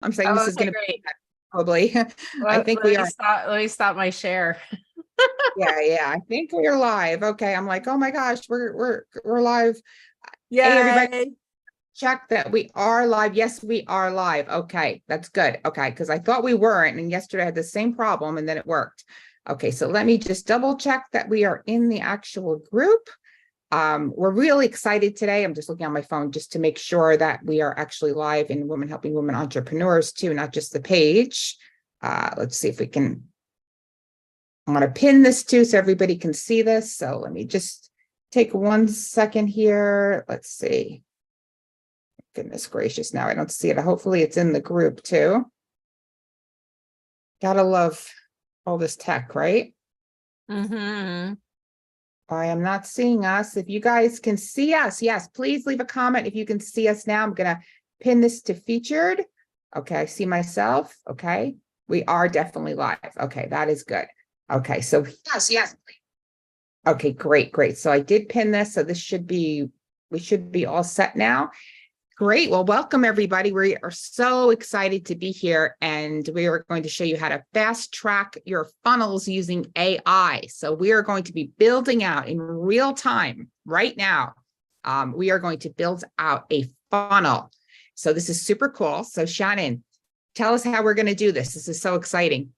I'm saying Oh, this is okay, going to great. probably, I Let, think we let me are. stop. Let me stop my share. Yeah, yeah. I think we're live. Okay. I'm like, oh my gosh, we're live. Hey, everybody, Yay. check that we are live. Yes, we are live. Okay, that's good. Okay, because I thought we weren't, and yesterday I had the same problem, and then it worked. Okay, so let me just double check that we are in the actual group. We're really excited today. I'm just looking on my phone just to make sure that we are actually live in Women Helping Women Entrepreneurs too, not just the page. Let's see if we can. I want to pin this too so everybody can see this. So let me just take 1 second here. Let's see. Goodness gracious, now I don't see it. Hopefully it's in the group too. Gotta love all this tech, right? Mm-hmm. I am not seeing us. If you guys can see us, yes, please leave a comment if you can see us now. I'm gonna pin this to featured. Okay, I see myself. Okay, we are definitely live. Okay, that is good. Okay, so yes, yes. Okay, great, great. So I did pin this, so we should be all set now. Great. Well, welcome everybody. We are so excited to be here, and we are going to show you how to fast track your funnels using AI. So we are going to be building out in real time right now. We are going to build out a funnel. So this is super cool. So Shannon, tell us how we're going to do this. This is so exciting.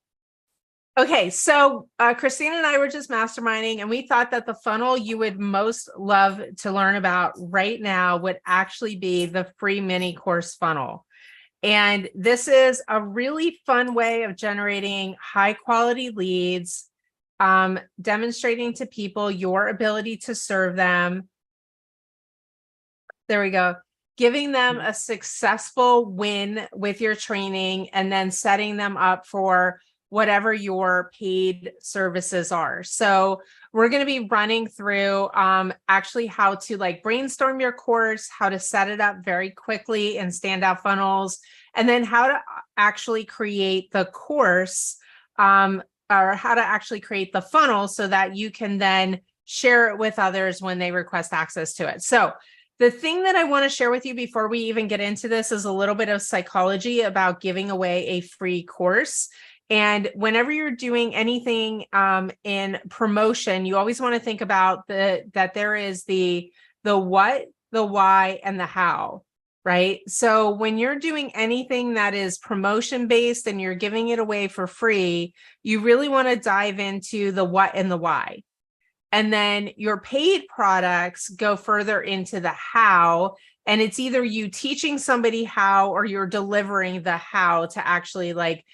Okay, so Christine and I were just masterminding, and we thought that the funnel you would most love to learn about right now would actually be the free mini course funnel. And this is a really fun way of generating high quality leads, demonstrating to people your ability to serve them. There we go. Giving them a successful win with your training, and then setting them up for whatever your paid services are. So we're going to be running through actually how to like brainstorm your course, how to set it up very quickly in standout funnels, and then how to actually create the course or how to actually create the funnel so that you can then share it with others when they request access to it. So the thing that I want to share with you before we even get into this is a little bit of psychology about giving away a free course. And whenever you're doing anything in promotion, you always want to think about that there is the what, the why, and the how, right? So when you're doing anything that is promotion based and you're giving it away for free, you really want to dive into the what and the why. And then your paid products go further into the how. And it's either you teaching somebody how or you're delivering the how to actually like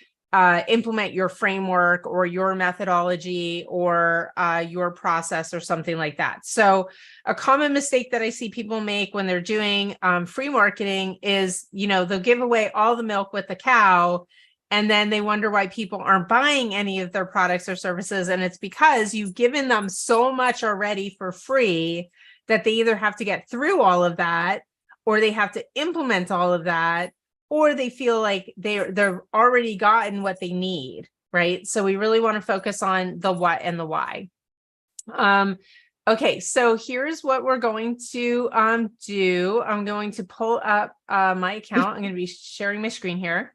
implement your framework or your methodology or your process or something like that. So a common mistake that I see people make when they're doing free marketing is, they'll give away all the milk with the cow, and then they wonder why people aren't buying any of their products or services. And it's because you've given them so much already for free that they either have to get through all of that, or they have to implement all of that, or they feel like they're already gotten what they need, right? So we really want to focus on the what and the why. Okay, so here's what we're going to do. I'm going to pull up my account. I'm going to be sharing my screen here.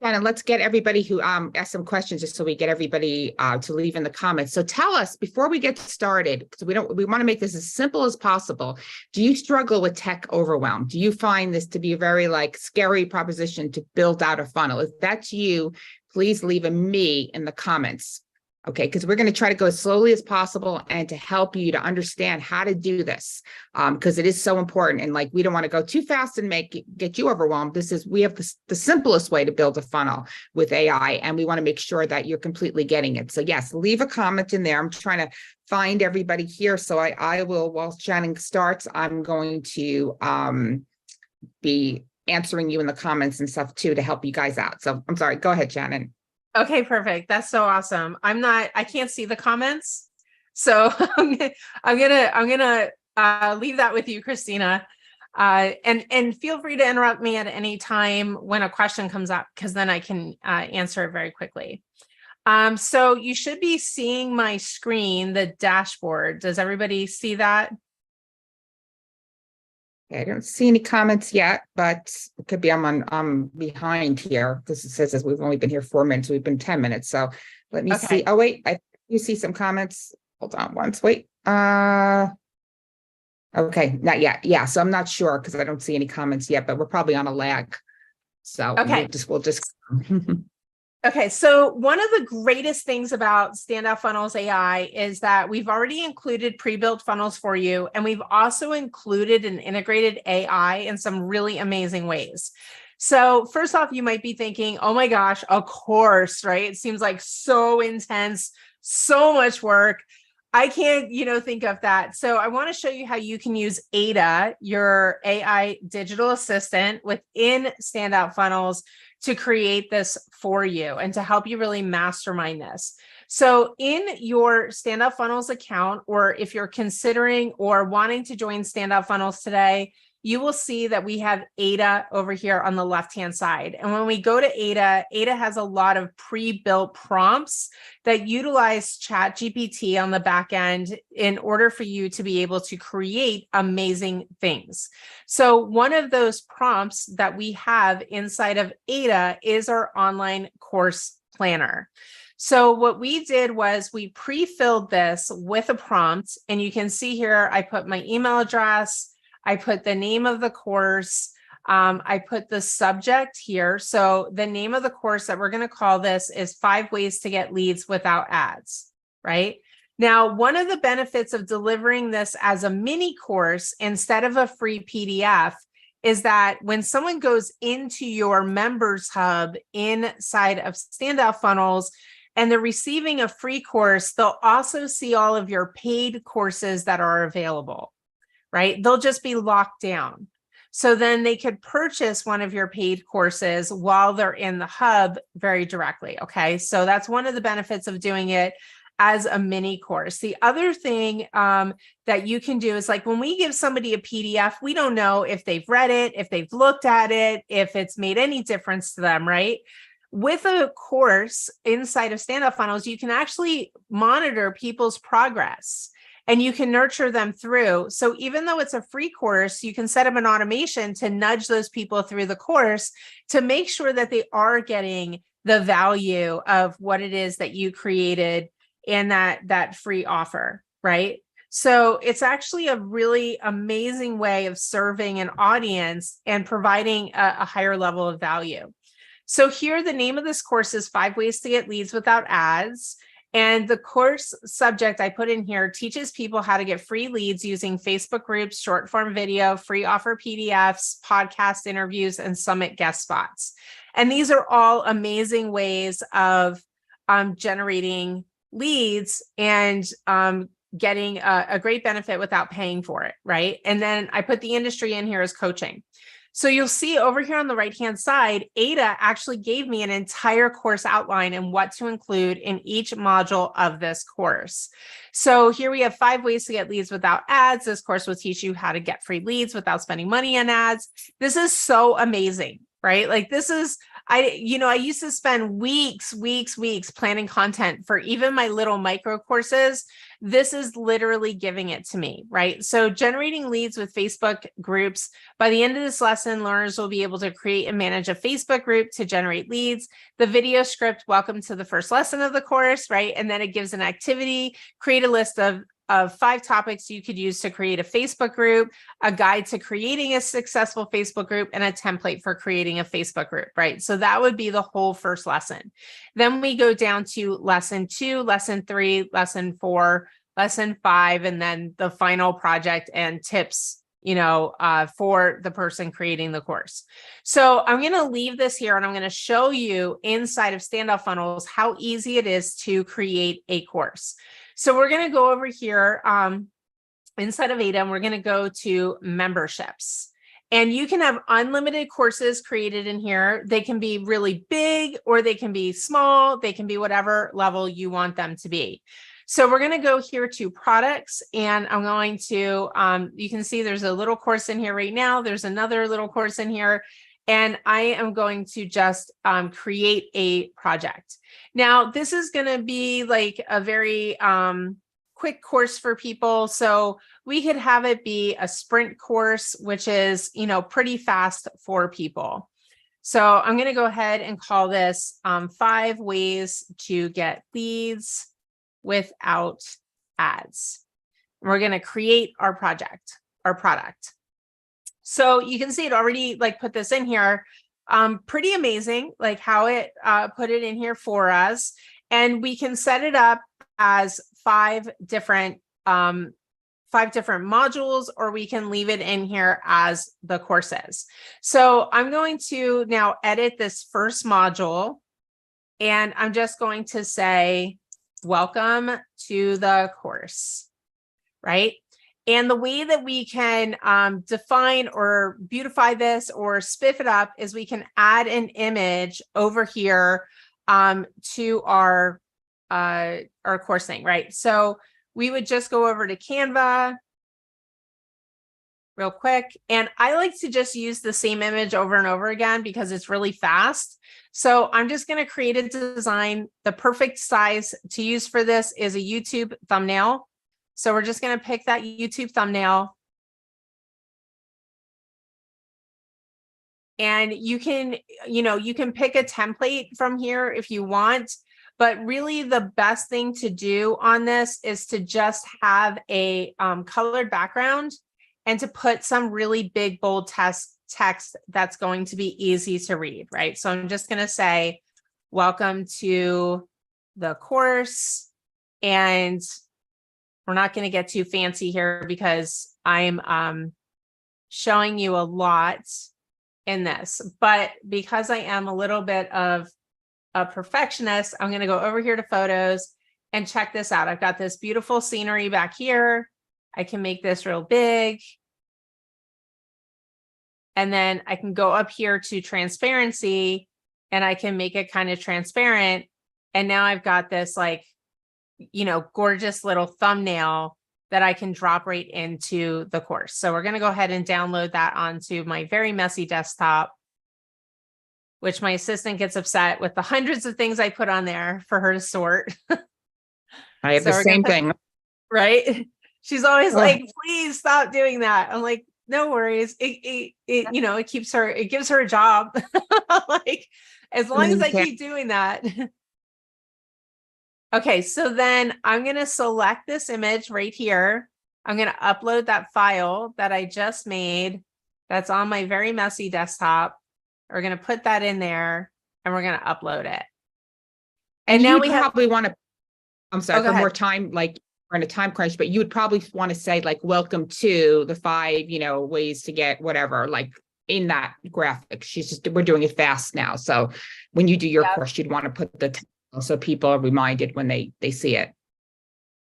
And let's get everybody who asked some questions just so we get everybody to leave in the comments. So tell us before we get started, because we want to make this as simple as possible. Do you struggle with tech overwhelm? Do you find this to be a very like scary proposition to build out a funnel? If that's you, please leave a me in the comments. Okay, because we're going to try to go as slowly as possible and to help you to understand how to do this, because it is so important. And like, we don't want to go too fast and get you overwhelmed. We have the simplest way to build a funnel with AI, and we want to make sure that you're completely getting it. So yes, leave a comment in there. I'm trying to find everybody here. So I will, while Shannon starts, I'm going to be answering you in the comments and stuff too to help you guys out. So I'm sorry, go ahead, Shannon. Okay, perfect. That's so awesome. I can't see the comments. So I'm gonna leave that with you, Christina. And feel free to interrupt me at any time when a question comes up, because then I can answer it very quickly. So you should be seeing my screen, the dashboard. Does everybody see that? Okay, I don't see any comments yet, but it could be I'm behind here because it says as we've only been here 4 minutes. We've been 10 minutes. So let me see. Okay. Oh, wait, you see some comments. Hold on once. Wait. Okay, not yet. Yeah, so I'm not sure because I don't see any comments yet, but we're probably on a lag. So Okay. we'll just Okay, so one of the greatest things about Standout Funnels AI is that we've already included pre-built funnels for you, and we've also included an integrated AI in some really amazing ways. So first off, you might be thinking, oh my gosh, a course, right? It seems like so intense, so much work. I can't, think of that. So I want to show you how you can use Ada, your AI digital assistant within Standout Funnels to create this for you and to help you really mastermind this. So in your Standout Funnels account, or if you're considering or wanting to join Standout Funnels today, you will see that we have Ada over here on the left-hand side. And when we go to Ada, Ada has a lot of pre-built prompts that utilize ChatGPT on the back end in order for you to be able to create amazing things. So one of those prompts that we have inside of Ada is our online course planner. So what we did was we pre-filled this with a prompt, and you can see here, I put my email address, I put the name of the course, I put the subject here. So the name of the course that we're going to call this is 5 Ways to Get Leads Without Ads, right? Now, one of the benefits of delivering this as a mini course instead of a free PDF is that when someone goes into your members hub inside of Standout Funnels and they're receiving a free course, they'll also see all of your paid courses that are available. Right? They'll just be locked down. So then they could purchase one of your paid courses while they're in the hub very directly. Okay. So that's one of the benefits of doing it as a mini course. The other thing that you can do is, like, when we give somebody a PDF, we don't know if they've read it, if they've looked at it, if it's made any difference to them, right? With a course inside of Standout Funnels, you can actually monitor people's progress and you can nurture them through. So even though it's a free course, you can set up an automation to nudge those people through the course to make sure that they are getting the value of what it is that you created in that free offer, right? So it's actually a really amazing way of serving an audience and providing a higher level of value. So here, the name of this course is 5 Ways to Get Leads Without Ads. And the course subject I put in here teaches people how to get free leads using Facebook groups, short form video, free offer PDFs, podcast interviews, and summit guest spots. And these are all amazing ways of generating leads and getting a great benefit without paying for it, right? And then I put the industry in here as coaching. So you'll see over here on the right-hand side, Ada actually gave me an entire course outline and what to include in each module of this course. So here we have 5 ways to get leads without ads. This course will teach you how to get free leads without spending money on ads. This is so amazing, right? Like, this is, I used to spend weeks planning content for even my little micro courses. This is literally giving it to me, right? So generating leads with Facebook groups. By the end of this lesson, learners will be able to create and manage a Facebook group to generate leads. The video script, welcome to the first lesson of the course, right? And then it gives an activity, create a list of 5 topics you could use to create a Facebook group, a guide to creating a successful Facebook group, and a template for creating a Facebook group, right? So that would be the whole first lesson. Then we go down to lesson 2, lesson 3, lesson 4, lesson 5, and then the final project and tips, for the person creating the course. So I'm going to leave this here and I'm going to show you inside of Standout Funnels how easy it is to create a course. So we're going to go over here inside of Ada, and we're going to go to memberships. And you can have unlimited courses created in here. They can be really big or they can be small. They can be whatever level you want them to be. So we're going to go here to products, and I'm going to, you can see there's a little course in here right now. There's another little course in here, and I am going to just create a project. Now, this is going to be like a very quick course for people. So we could have it be a sprint course, which is, pretty fast for people. So I'm going to go ahead and call this 5 ways to get leads without ads. We're going to create our product. So you can see it already like put this in here. Pretty amazing, like how it put it in here for us. And we can set it up as 5 different modules, or we can leave it in here as the courses. So I'm going to now edit this first module, and I'm just going to say, welcome to the course, right? And the way that we can define or beautify this or spiff it up is we can add an image over here to our course thing, right? So we would just go over to Canva real quick. And I like to just use the same image over and over again because it's really fast. So I'm just going to create a design. The perfect size to use for this is a YouTube thumbnail. So we're just going to pick that YouTube thumbnail. And you can, you can pick a template from here if you want, but really the best thing to do on this is to just have a colored background and to put some really big, bold text that's going to be easy to read, right? So I'm just going to say, welcome to the course. And we're not going to get too fancy here because I'm showing you a lot in this, but because I am a little bit of a perfectionist, I'm going to go over here to photos and check this out. I've got this beautiful scenery back here. I can make this real big. And then I can go up here to transparency and I can make it kind of transparent. And now I've got this like, gorgeous little thumbnail that I can drop right into the course. So we're going to go ahead and download that onto my very messy desktop, which my assistant gets upset with the hundreds of things I put on there for her to sort. I have the same thing. Right? She's always like, please stop doing that. I'm like, no worries. It keeps her, it gives her a job. Like, as long as I keep doing that. Okay, so then I'm going to select this image right here. I'm going to upload that file that I just made that's on my very messy desktop. We're going to put that in there and we're going to upload it. And now we probably want to, I'm sorry, for more time, like we're in a time crunch, but you would probably want to say like, welcome to the 5, ways to get whatever, like in that graphic. We're doing it fast now. So when you do your course, you'd want to put the so people are reminded when they see it.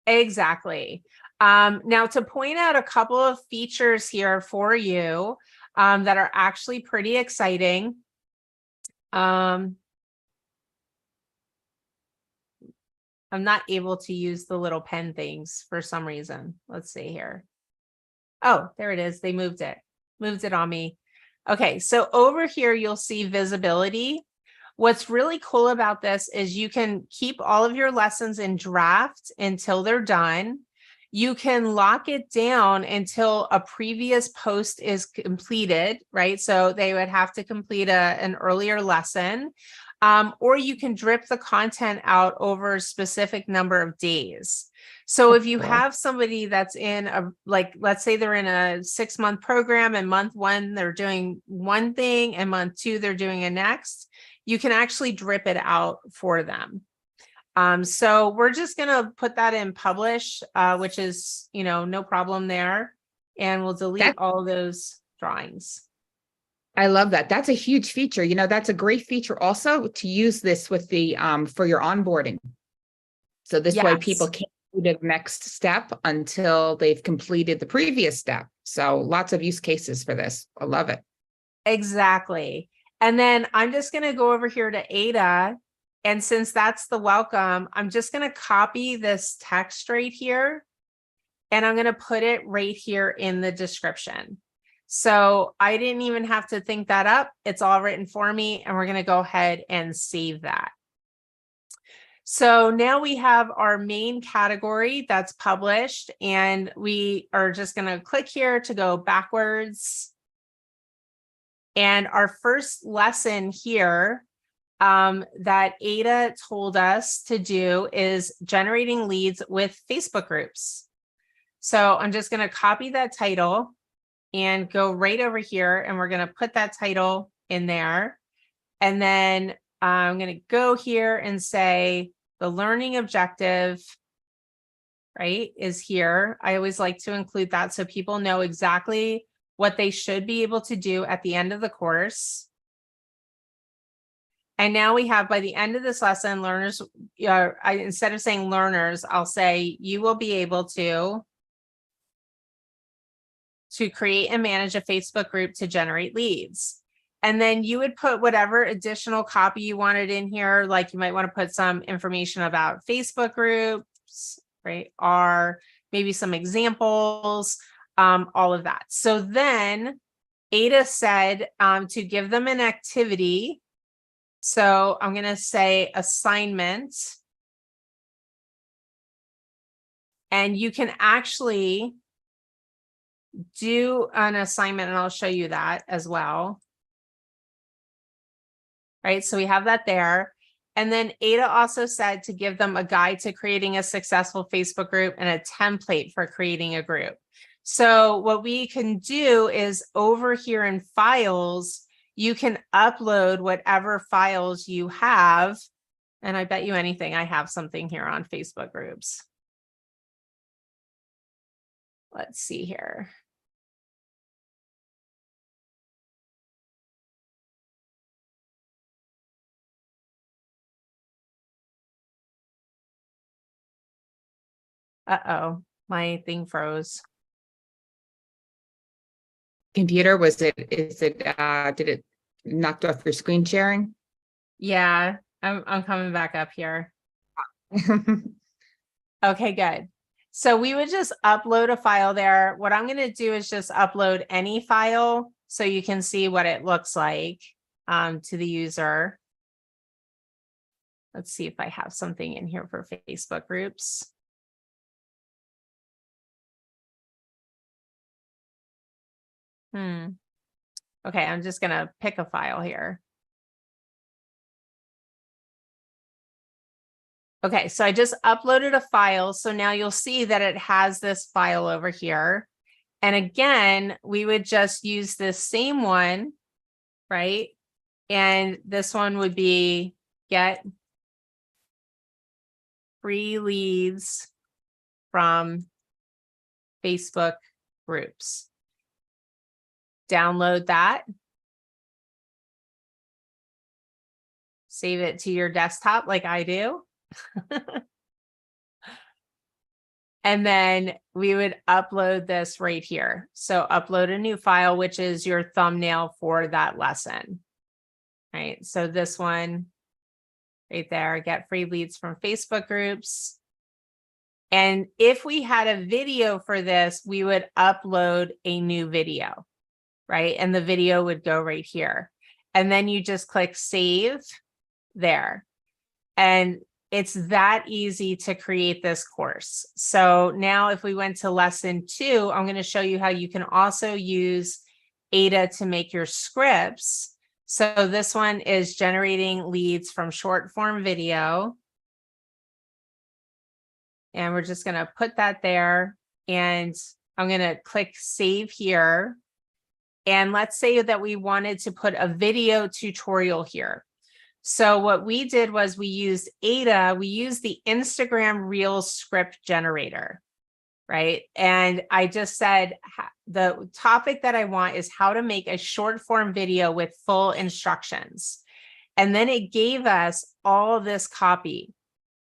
Exactly. Now to point out a couple of features here for you that are actually pretty exciting. I'm not able to use the little pen things for some reason. Let's see here. Oh, there it is. They moved it on me. Okay, so over here, you'll see visibility. What's really cool about this is you can keep all of your lessons in draft until they're done. You can lock it down until a previous post is completed, right? So they would have to complete an earlier lesson, or you can drip the content out over a specific number of days. So if you have somebody that's in let's say they're in a 6-month program and month 1, they're doing one thing and month 2, they're doing a next, you can actually drip it out for them. So we're just going to put that in publish, which is, no problem there. And we'll delete all those drawings. I love that. That's a huge feature. That's a great feature also to use this with the, for your onboarding. So this way people can't do the next step until they've completed the previous step. So lots of use cases for this. I love it. Exactly. And then I'm just going to go over here to Ada. And since that's the welcome, I'm just going to copy this text right here. And I'm going to put it right here in the description. So I didn't even have to think that up. It's all written for me. And we're going to go ahead and save that. So now we have our main category that's published, and we are just going to click here to go backwards. And our first lesson here that Ada told us to do is generating leads with Facebook groups. So I'm just going to copy that title and go right over here, and we're going to put that title in there. And then I'm going to go here and say the learning objective, right, is here. I always like to include that so people know exactly what they should be able to do at the end of the course. And now we have, by the end of this lesson, learners, instead of saying learners, I'll say you will be able to create and manage a Facebook group to generate leads. And then you would put whatever additional copy you wanted in here. Like you might want to put some information about Facebook groups, right? Or maybe some examples, all of that. So then Ada said to give them an activity. So I'm going to say assignment. And you can actually do an assignment, and I'll show you that as well. Right, so we have that there. And then Ada also said to give them a guide to creating a successful Facebook group and a template for creating a group. So what we can do is over here in files, you can upload whatever files you have. And I bet you anything, I have something here on Facebook groups. Let's see here. Uh-oh, my thing froze. Computer, did it knocked off your screen sharing? Yeah, I'm coming back up here. Okay, good. So we would just upload a file there. What I'm going to do is just upload any file so you can see what it looks like to the user. Let's see if I have something in here for Facebook groups. Okay, I'm just going to pick a file here. Okay, so I just uploaded a file. So now you'll see that it has this file over here. And again, we would just use this same one, right? And this one would be get free leads from Facebook groups. Download that. Save it to your desktop like I do. And then we would upload this right here. So upload a new file, which is your thumbnail for that lesson. Right. So this one right there, get free leads from Facebook groups. And if we had a video for this, we would upload a new video, right? And the video would go right here. And then you just click save there. And it's that easy to create this course. So now if we went to lesson 2, I'm going to show you how you can also use Ada to make your scripts. So this one is generating leads from short form video. And we're just going to put that there. And I'm going to click save here. And let's say that we wanted to put a video tutorial here. So what we did was we used Ada, we used the Instagram Reels script generator, right? And I just said the topic that I want is how to make a short form video with full instructions. And then it gave us all this copy.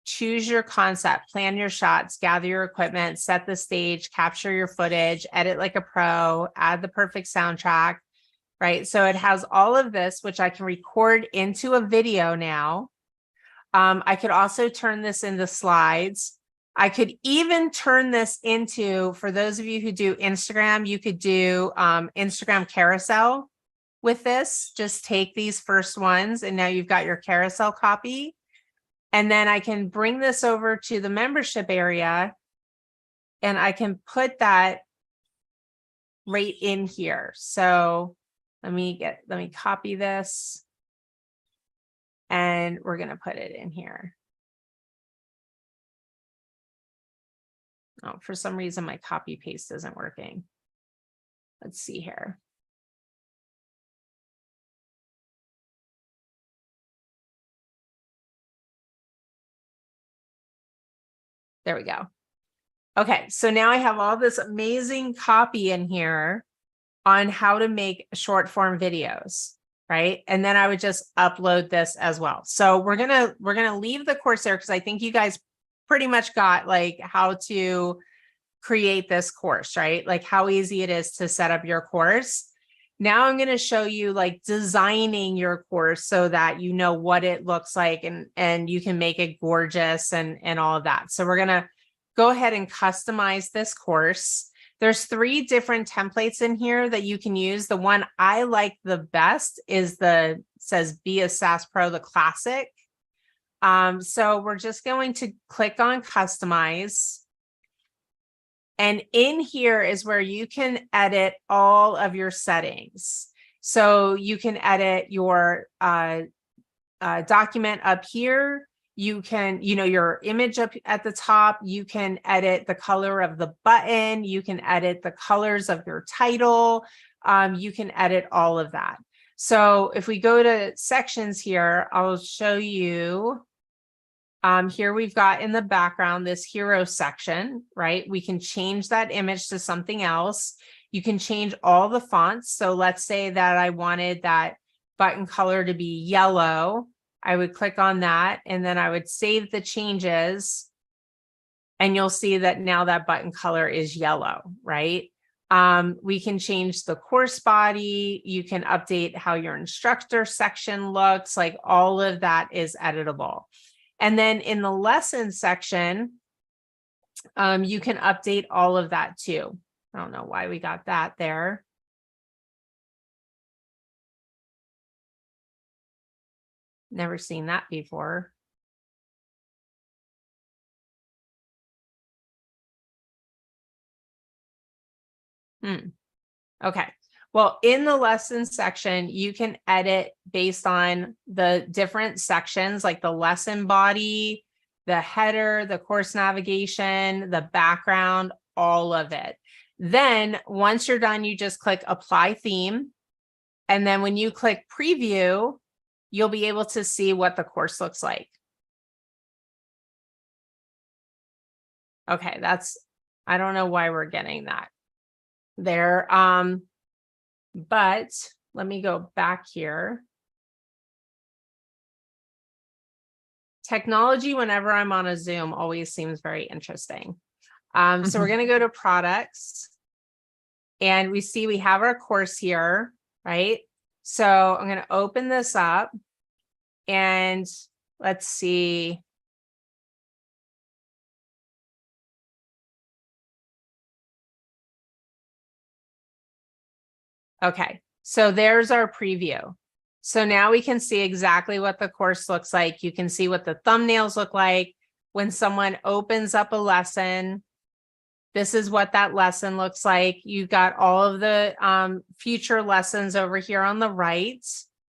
Choose your concept, plan your shots, gather your equipment, set the stage, capture your footage, edit like a pro, add the perfect soundtrack, right? So it has all of this, which I can record into a video now. I could also turn this into slides. I could even turn this into, for those of you who do Instagram, you could do Instagram carousel with this. Just take these first ones and now you've got your carousel copy. And then I can bring this over to the membership area and I can put that right in here. So let me copy this and we're going to put it in here. Oh, for some reason, my copy paste isn't working. Let's see here. There we go. Okay, so now I have all this amazing copy in here on how to make short form videos, right? And then I would just upload this as well. So we're gonna leave the course there because I think you guys pretty much got like how to create this course, right? Like how easy it is to set up your course. Now I'm going to show you like designing your course so that you know what it looks like and you can make it gorgeous and all of that. So we're going to go ahead and customize this course. There's 3 different templates in here that you can use. The one I like the best is says Be a SAS Pro, the classic. So we're just going to click on customize. And in here is where you can edit all of your settings. So you can edit your document up here. You can, your image up at the top. You can edit the color of the button. You can edit the colors of your title. You can edit all of that. So if we go to sections here, I'll show you. Here we've got in the background this hero section, right? We can change that image to something else. You can change all the fonts. So let's say that I wanted that button color to be yellow. I would click on that and then I would save the changes. And you'll see that now that button color is yellow, right? We can change the course body. You can update how your instructor section looks. Like all of that is editable. And then in the lesson section, you can update all of that too. I don't know why we got that there. Never seen that before. Okay. Well, in the lesson section, you can edit based on the different sections, like the lesson body, the header, the course navigation, the background, all of it. Then once you're done, you just click apply theme. And then when you click preview, you'll be able to see what the course looks like. Okay, I don't know why we're getting that there. But let me go back here. Technology, whenever I'm on a Zoom, always seems very interesting. So we're going to go to products and we see we have our course here, right? So I'm going to open this up and let's see. Okay, so there's our preview. So now we can see exactly what the course looks like. You can see what the thumbnails look like. When someone opens up a lesson, this is what that lesson looks like. You've got all of the future lessons over here on the right.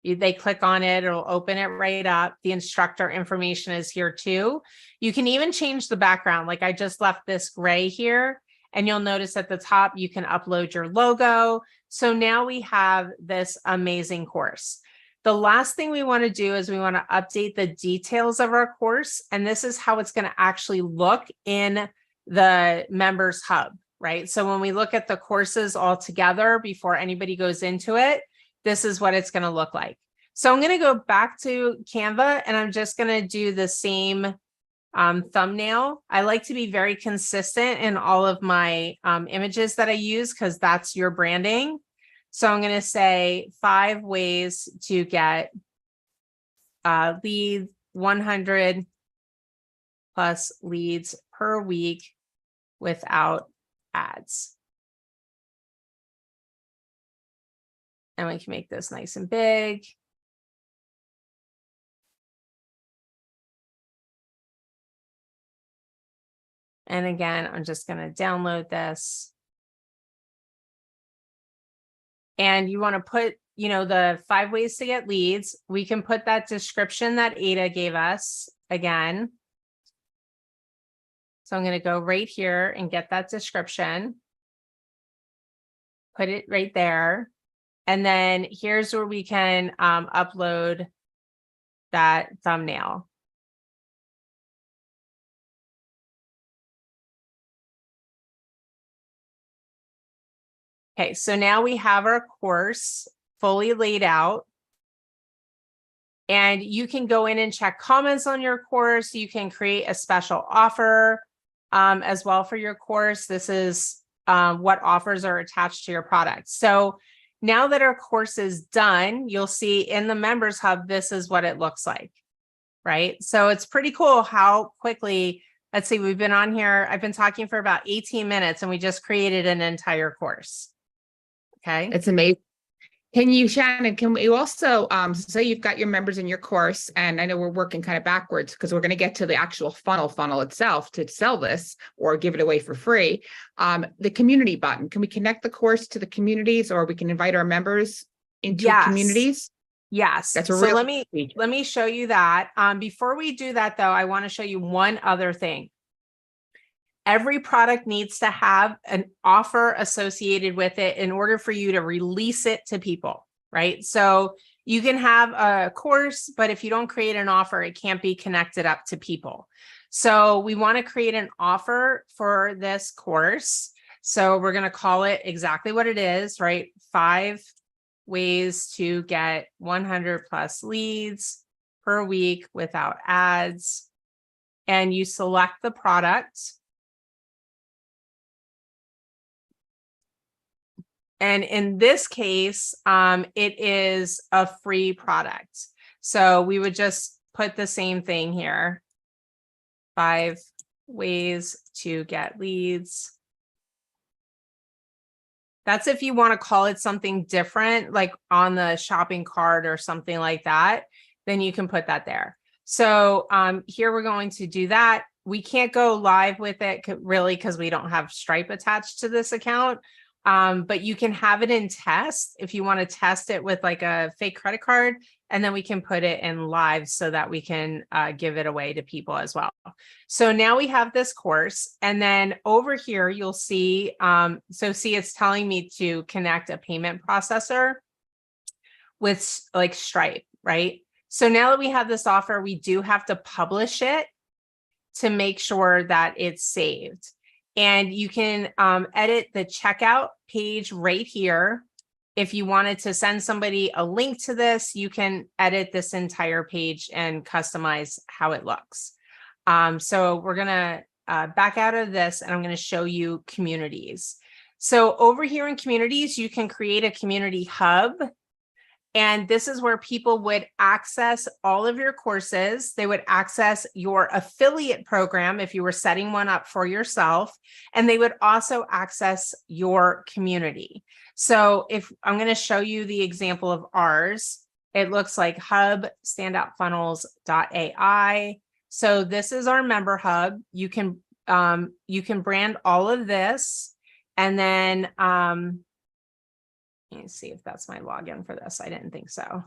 They click on it, it'll open it right up. The instructor information is here too. You can even change the background. Like I just left this gray here. And you'll notice at the top, you can upload your logo. So now we have this amazing course. The last thing we want to do is we want to update the details of our course. And this is how it's going to actually look in the members hub, right? So when we look at the courses all together before anybody goes into it, this is what it's going to look like. So I'm going to go back to Canva and I'm just going to do the same thumbnail. I like to be very consistent in all of my images that I use because that's your branding. So I'm going to say 5 ways to get leads, 100 plus leads per week without ads. And we can make this nice and big. And again, I'm just going to download this. And you want to put, you know, the 5 ways to get leads. We can put that description that Ada gave us again. So I'm going to go right here and get that description. Put it right there. And then here's where we can upload that thumbnail. Okay, so now we have our course fully laid out. And you can go in and check comments on your course. You can create a special offer as well for your course. This is what offers are attached to your product. So now that our course is done, you'll see in the Members Hub, this is what it looks like, right? So it's pretty cool how quickly, let's see, we've been on here. I've been talking for about 18 minutes and we just created an entire course. Okay. It's amazing. Can you, Shannon, can we also say you've got your members in your course, and I know we're working kind of backwards because we're going to get to the actual funnel itself to sell this or give it away for free. The community button, can we connect the course to the communities, or we can invite our members into communities? Yes. That's a so real let me show you that. Before we do that though, I want to show you one other thing. Every product needs to have an offer associated with it in order for you to release it to people, right? So you can have a course, but if you don't create an offer, it can't be connected up to people. So we want to create an offer for this course. So we're going to call it exactly what it is, right? 5 ways to get 100 plus leads per week without ads. And you select the product. And in this case, it is a free product. So we would just put the same thing here. 5 ways to get leads. That's if you want to call it something different, like on the shopping cart or something like that, then you can put that there. So here we're going to do that. We can't go live with it really because we don't have Stripe attached to this account. But you can have it in test if you want to test it with like a fake credit card, and then we can put it in live so that we can give it away to people as well. So now we have this course, and then over here you'll see, see it's telling me to connect a payment processor with like Stripe, right? So now that we have this offer, we do have to publish it to make sure that it's saved. And you can edit the checkout page right here. If you wanted to send somebody a link to this, you can edit this entire page and customize how it looks. So we're going to back out of this, and I'm going to show you communities. So over here in communities, you can create a community hub. And this is where people would access all of your courses. They would access your affiliate program if you were setting one up for yourself, and they would also access your community. So if I'm going to show you the example of ours, it looks like hub.standoutfunnels.ai. So this is our member hub. You can brand all of this, and then let me see if that's my login for this. I didn't think so.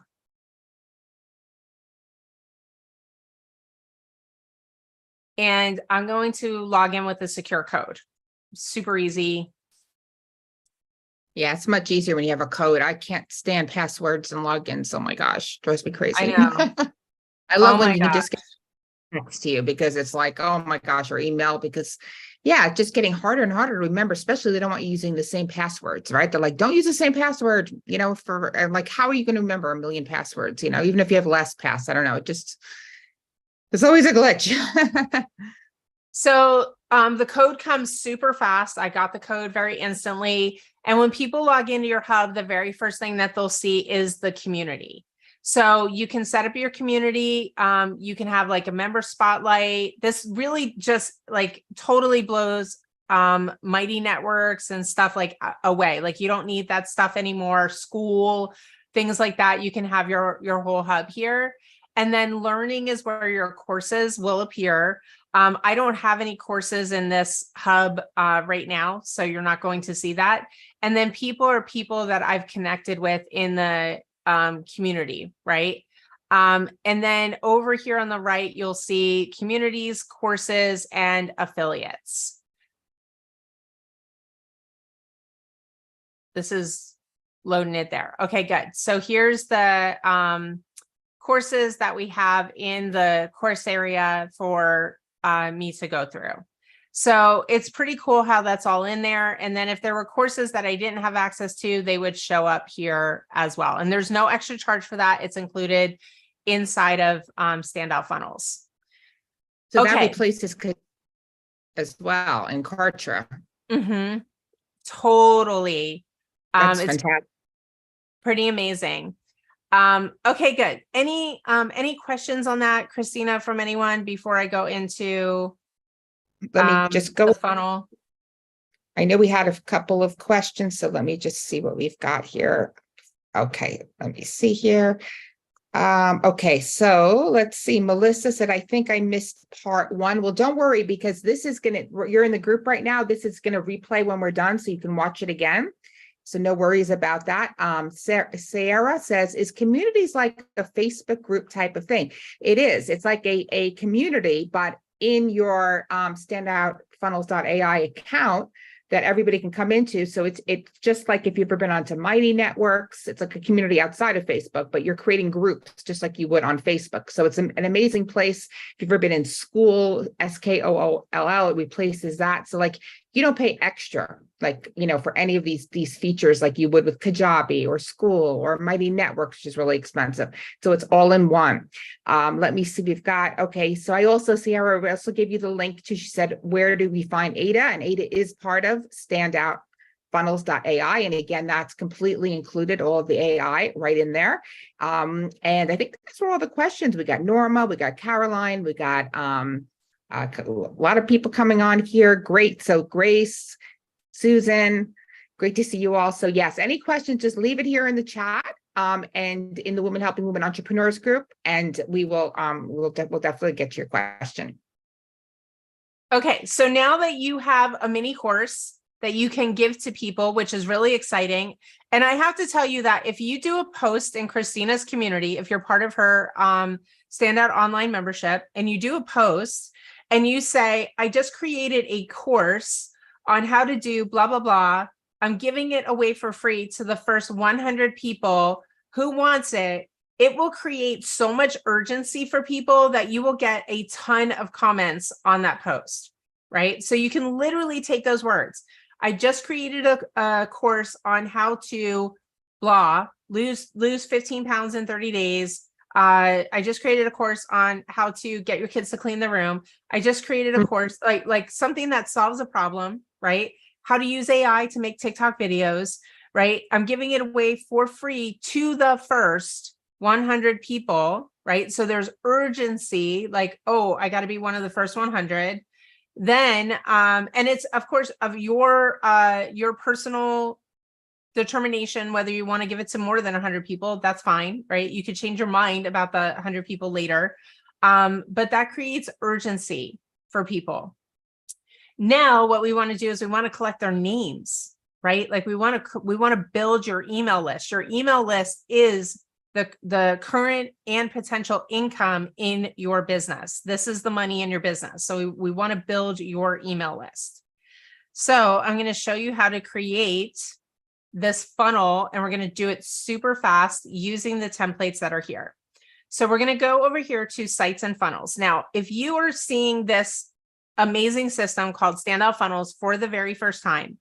And I'm going to log in with a secure code. Super easy. Yeah, it's much easier when you have a code. I can't stand passwords and logins. Oh my gosh, drives me crazy. I know. I love when you can just get next to you, because it's like, oh my gosh, or email, because yeah, it's just getting harder and harder to remember, especially they don't want you using the same passwords, right? They're like, don't use the same password, you know, and like, how are you going to remember a million passwords, you know, even if you have LastPass? I don't know. It's always a glitch. So the code comes super fast. I got the code very instantly. And when people log into your hub, the very first thing that they'll see is the community. So you can set up your community. You can have like a member spotlight. This really just like totally blows Mighty Networks and stuff like away. Like you don't need that stuff anymore. School, things like that. You can have your whole hub here. And then learning is where your courses will appear. I don't have any courses in this hub right now, so you're not going to see that. And then people are people that I've connected with in the community, right? And then over here on the right, you'll see communities, courses, and affiliates. This is loading it there. Okay, good. So here's the courses that we have in the course area for me to go through. So it's pretty cool how that's all in there. And then if there were courses that I didn't have access to, they would show up here as well. And there's no extra charge for that. It's included inside of Standout Funnels. So that replaces as well in Kartra. Mm-hmm. Totally. That's it's fantastic. Pretty amazing. Okay, good. Any questions on that, Christina, from anyone before I go into Let me just go the funnel? I know we had a couple of questions, so let me just see what we've got here. Okay, let me see here. Okay, so let's see. Melissa said, I think I missed part 1. Well, don't worry, because this is you're in the group right now. This is gonna replay when we're done, so you can watch it again. So no worries about that. Sarah says, is communities like a Facebook group type of thing? It is. It's like a community, but in your standoutfunnels.ai account that everybody can come into. So it's just like if you've ever been onto Mighty Networks, it's like a community outside of Facebook, but you're creating groups just like you would on Facebook. So it's an amazing place. If you've ever been in school, SKOOLL, it replaces that. So like you don't pay extra, like, you know, for any of these features like you would with Kajabi or School or Mighty Networks, which is really expensive. So it's all in one. Let me see, we've got, okay. So I also, Sierra, we also gave you the link to, she said, where do we find Ada? And Ada is part of standoutfunnels.ai. And again, that's completely included, all of the AI right in there. And I think that's where all the questions, we got Norma, we got Caroline, we got, a lot of people coming on here. Great. So Grace, Susan, great to see you all. So yes, any questions, just leave it here in the chat and in the Women Helping Women Entrepreneurs group, and we will we'll definitely get to your question. Okay, so now that you have a mini course that you can give to people, which is really exciting. And I have to tell you that if you do a post in Christina's community, if you're part of her Standout Online membership, and you do a post and you say, I just created a course on how to do blah, blah, blah. I'm giving it away for free to the first 100 people who wants it. It will create so much urgency for people that you will get a ton of comments on that post, right? So you can literally take those words. I just created a course on how to blah, lose 15 pounds in 30 days. I just created a course on how to get your kids to clean the room. I just created a course, like something that solves a problem, right? How to use AI to make TikTok videos, right? I'm giving it away for free to the first 100 people, right? So there's urgency, like, oh, I got to be one of the first 100. Then, and it's of course of your personal determination, whether you want to give it to more than 100 people, that's fine, right? You could change your mind about the 100 people later. But that creates urgency for people. Now, what we want to do is we want to collect their names, right? Like we want to build your email list. Your email list is the current and potential income in your business. This is the money in your business. So we want to build your email list. So I'm going to show you how to create this funnel, and we're going to do it super fast using the templates that are here. So we're going to go over here to sites and funnels. Now, if you are seeing this amazing system called Standout Funnels for the very first time,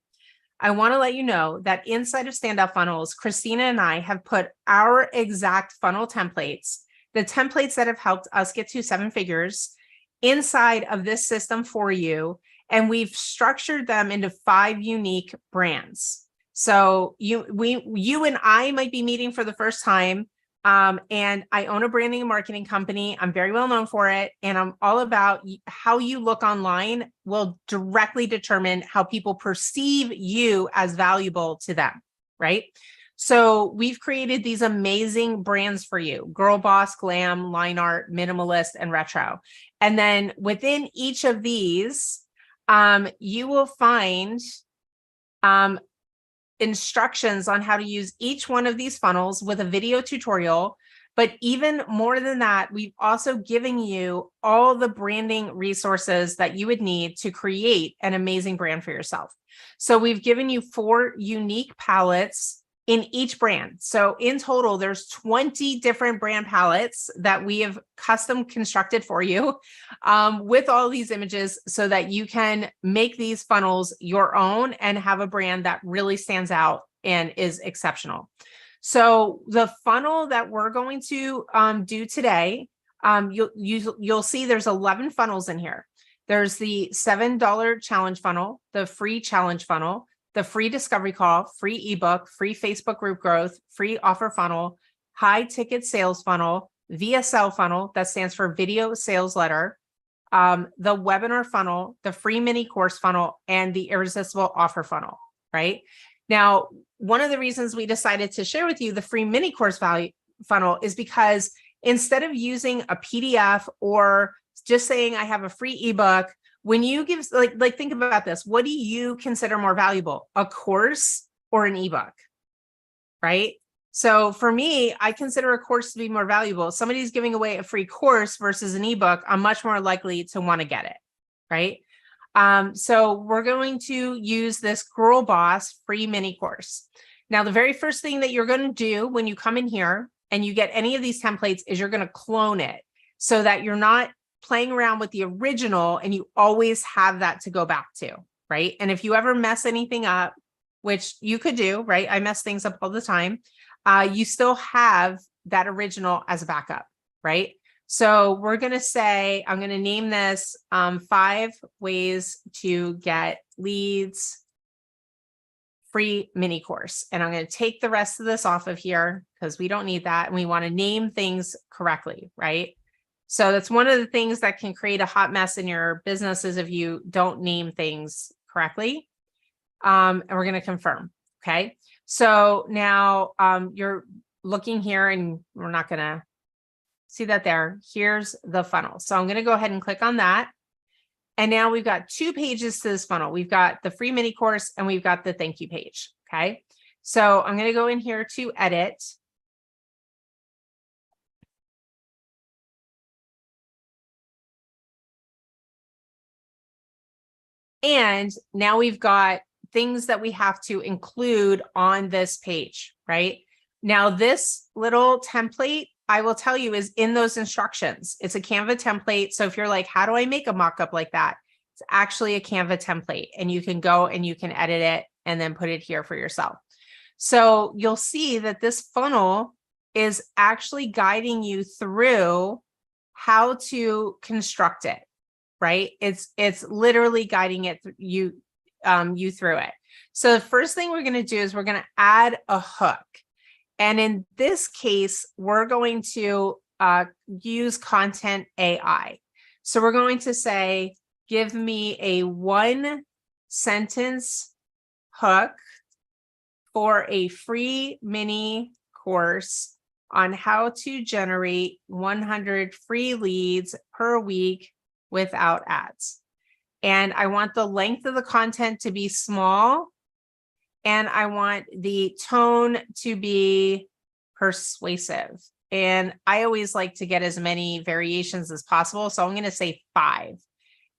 I want to let you know that inside of Standout Funnels, Christina and I have put our exact funnel templates, the templates that have helped us get to 7 figures, inside of this system for you. And we've structured them into 5 unique brands. So you and I might be meeting for the first time. And I own a branding and marketing company. I'm very well known for it. And I'm all about how you look online will directly determine how people perceive you as valuable to them, right? So we've created these amazing brands for you: Girl Boss, Glam, Line Art, Minimalist, and Retro. And then within each of these, you will find instructions on how to use each one of these funnels with a video tutorial. But even more than that, we've also given you all the branding resources that you would need to create an amazing brand for yourself. So we've given you 4 unique palettes in each brand. So in total, there's 20 different brand palettes that we have custom constructed for you with all these images so that you can make these funnels your own and have a brand that really stands out and is exceptional. So the funnel that we're going to do today, you'll see there's 11 funnels in here. There's the $7 challenge funnel, the free challenge funnel, the free discovery call, free ebook, free Facebook group growth, free offer funnel, high ticket sales funnel, VSL funnel, that stands for video sales letter, the webinar funnel, the free mini course funnel, and the irresistible offer funnel, right? Now, one of the reasons we decided to share with you the free mini course value funnel is because instead of using a PDF or just saying I have a free ebook, when you give, like think about this, what do you consider more valuable, a course or an ebook, right? So for me, I consider a course to be more valuable. If somebody's giving away a free course versus an ebook, I'm much more likely to want to get it, right? So we're going to use this Girl Boss free mini course. Now, the very first thing that you're going to do when you come in here and you get any of these templates is you're going to clone it so that you're not playing around with the original and you always have that to go back to, right? And if you ever mess anything up, which you could do, right? I mess things up all the time. You still have that original as a backup, right? So we're going to say, I'm going to name this 5 ways to get leads free mini course. And I'm going to take the rest of this off of here because we don't need that. And we want to name things correctly, right? So that's one of the things that can create a hot mess in your business is if you don't name things correctly. And we're going to confirm. Okay. So now you're looking here and we're not going to see that there. Here's the funnel. So I'm going to go ahead and click on that. And now we've got 2 pages to this funnel. We've got the free mini course and we've got the thank you page. Okay. So I'm going to go in here to edit. And now we've got things that we have to include on this page, right? Now, this little template, I will tell you, is in those instructions. It's a Canva template. So if you're like, how do I make a mock-up like that? It's actually a Canva template and you can go and you can edit it and then put it here for yourself. So you'll see that this funnel is actually guiding you through how to construct it. Right? It's literally guiding it you through it. So the first thing we're going to do is we're going to add a hook. And in this case, we're going to use content AI. So we're going to say, give me a 1-sentence hook for a free mini course on how to generate 100 free leads per week without ads. And I want the length of the content to be small. And I want the tone to be persuasive. And I always like to get as many variations as possible. So I'm going to say 5.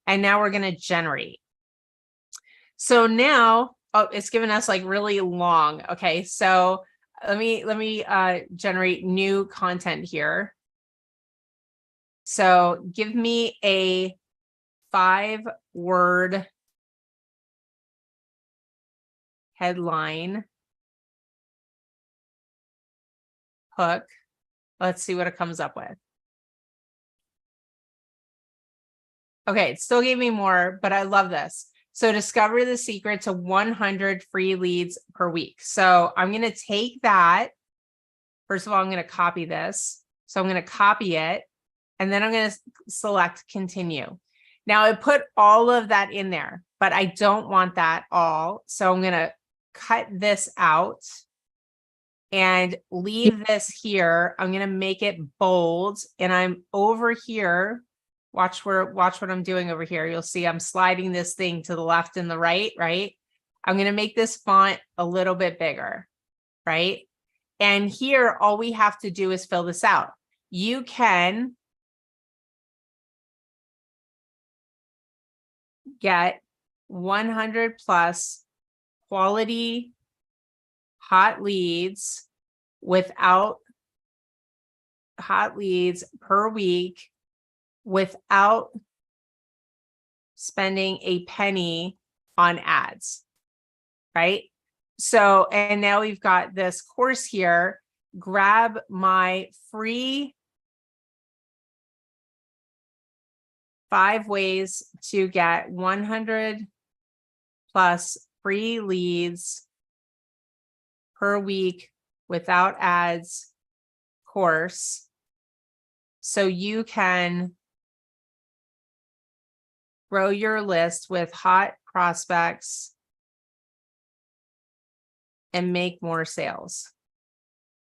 And now we're going to generate. So now, oh, it's given us like really long. Okay. So let me generate new content here. So give me a 5-word headline hook. Let's see what it comes up with. Okay, it still gave me more, but I love this. So discover the secret to 100 free leads per week. So I'm going to take that. First of all, I'm going to copy this. So I'm going to copy it. And then I'm going to select continue. Now I put all of that in there, but I don't want that all. So I'm going to cut this out and leave this here. I'm going to make it bold, and I'm over here. Watch what I'm doing over here. You'll see I'm sliding this thing to the left and the right, right? I'm going to make this font a little bit bigger, right? And here, all we have to do is fill this out. You can get 100 plus quality hot leads per week without spending a penny on ads, right? So, and now we've got this course here. Grab my free 5 ways to get 100 plus free leads per week without ads course. So you can grow your list with hot prospects and make more sales,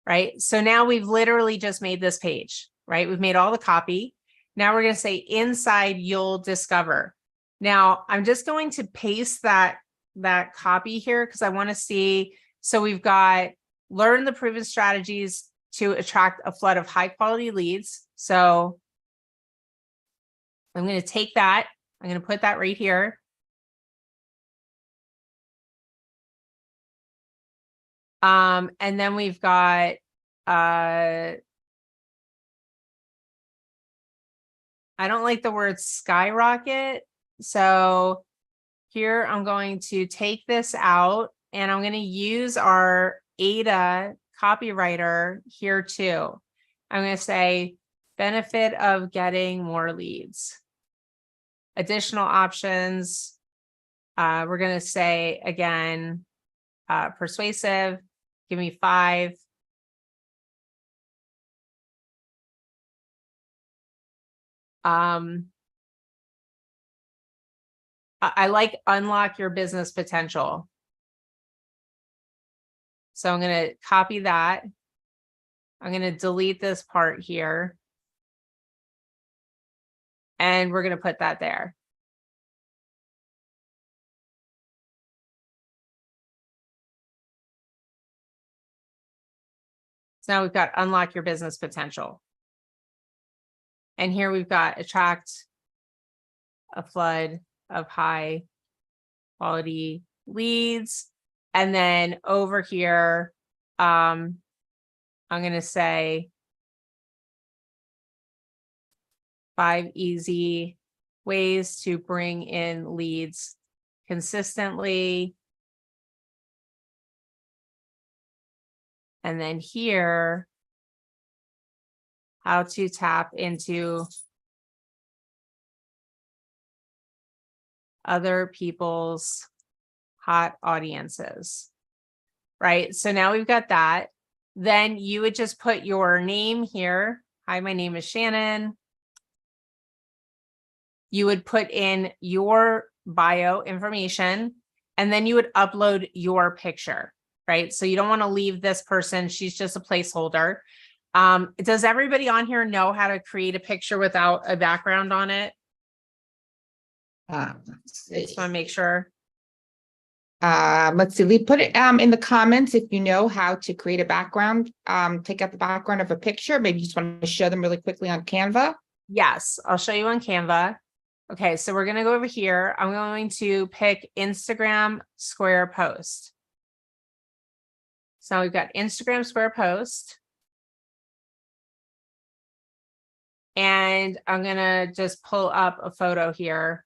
right? So now we've literally just made this page, right? We've made all the copy. Now we're going to say inside you'll discover. Now I'm just going to paste that copy here because I want to see. So we've got learn the proven strategies to attract a flood of high quality leads. So I'm going to take that. I'm going to put that right here. And then we've got I don't like the word skyrocket. So here I'm going to take this out and I'm going to use our Ada copywriter here too. I'm going to say benefit of getting more leads. Additional options. We're going to say again, persuasive, give me 5. I like unlock your business potential. So I'm going to copy that. I'm going to delete this part here. And we're going to put that there. So now we've got unlock your business potential. And here we've got attract a flood of high quality leads. And then over here, I'm going to say 5 easy ways to bring in leads consistently. And then here, how to tap into other people's hot audiences, right? So now we've got that. Then you would just put your name here. Hi, my name is Shannon. You would put in your bio information, and then you would upload your picture, right? So you don't want to leave this person. She's just a placeholder. Does everybody on here know how to create a picture without a background on it? Just want to make sure. Let's see. We put it in the comments if you know how to create a background. Take out the background of a picture. Maybe you just want to show them really quickly on Canva. Yes, I'll show you on Canva. Okay, so we're going to go over here. I'm going to pick Instagram Square Post. So we've got Instagram Square Post. And I'm going to just pull up a photo here.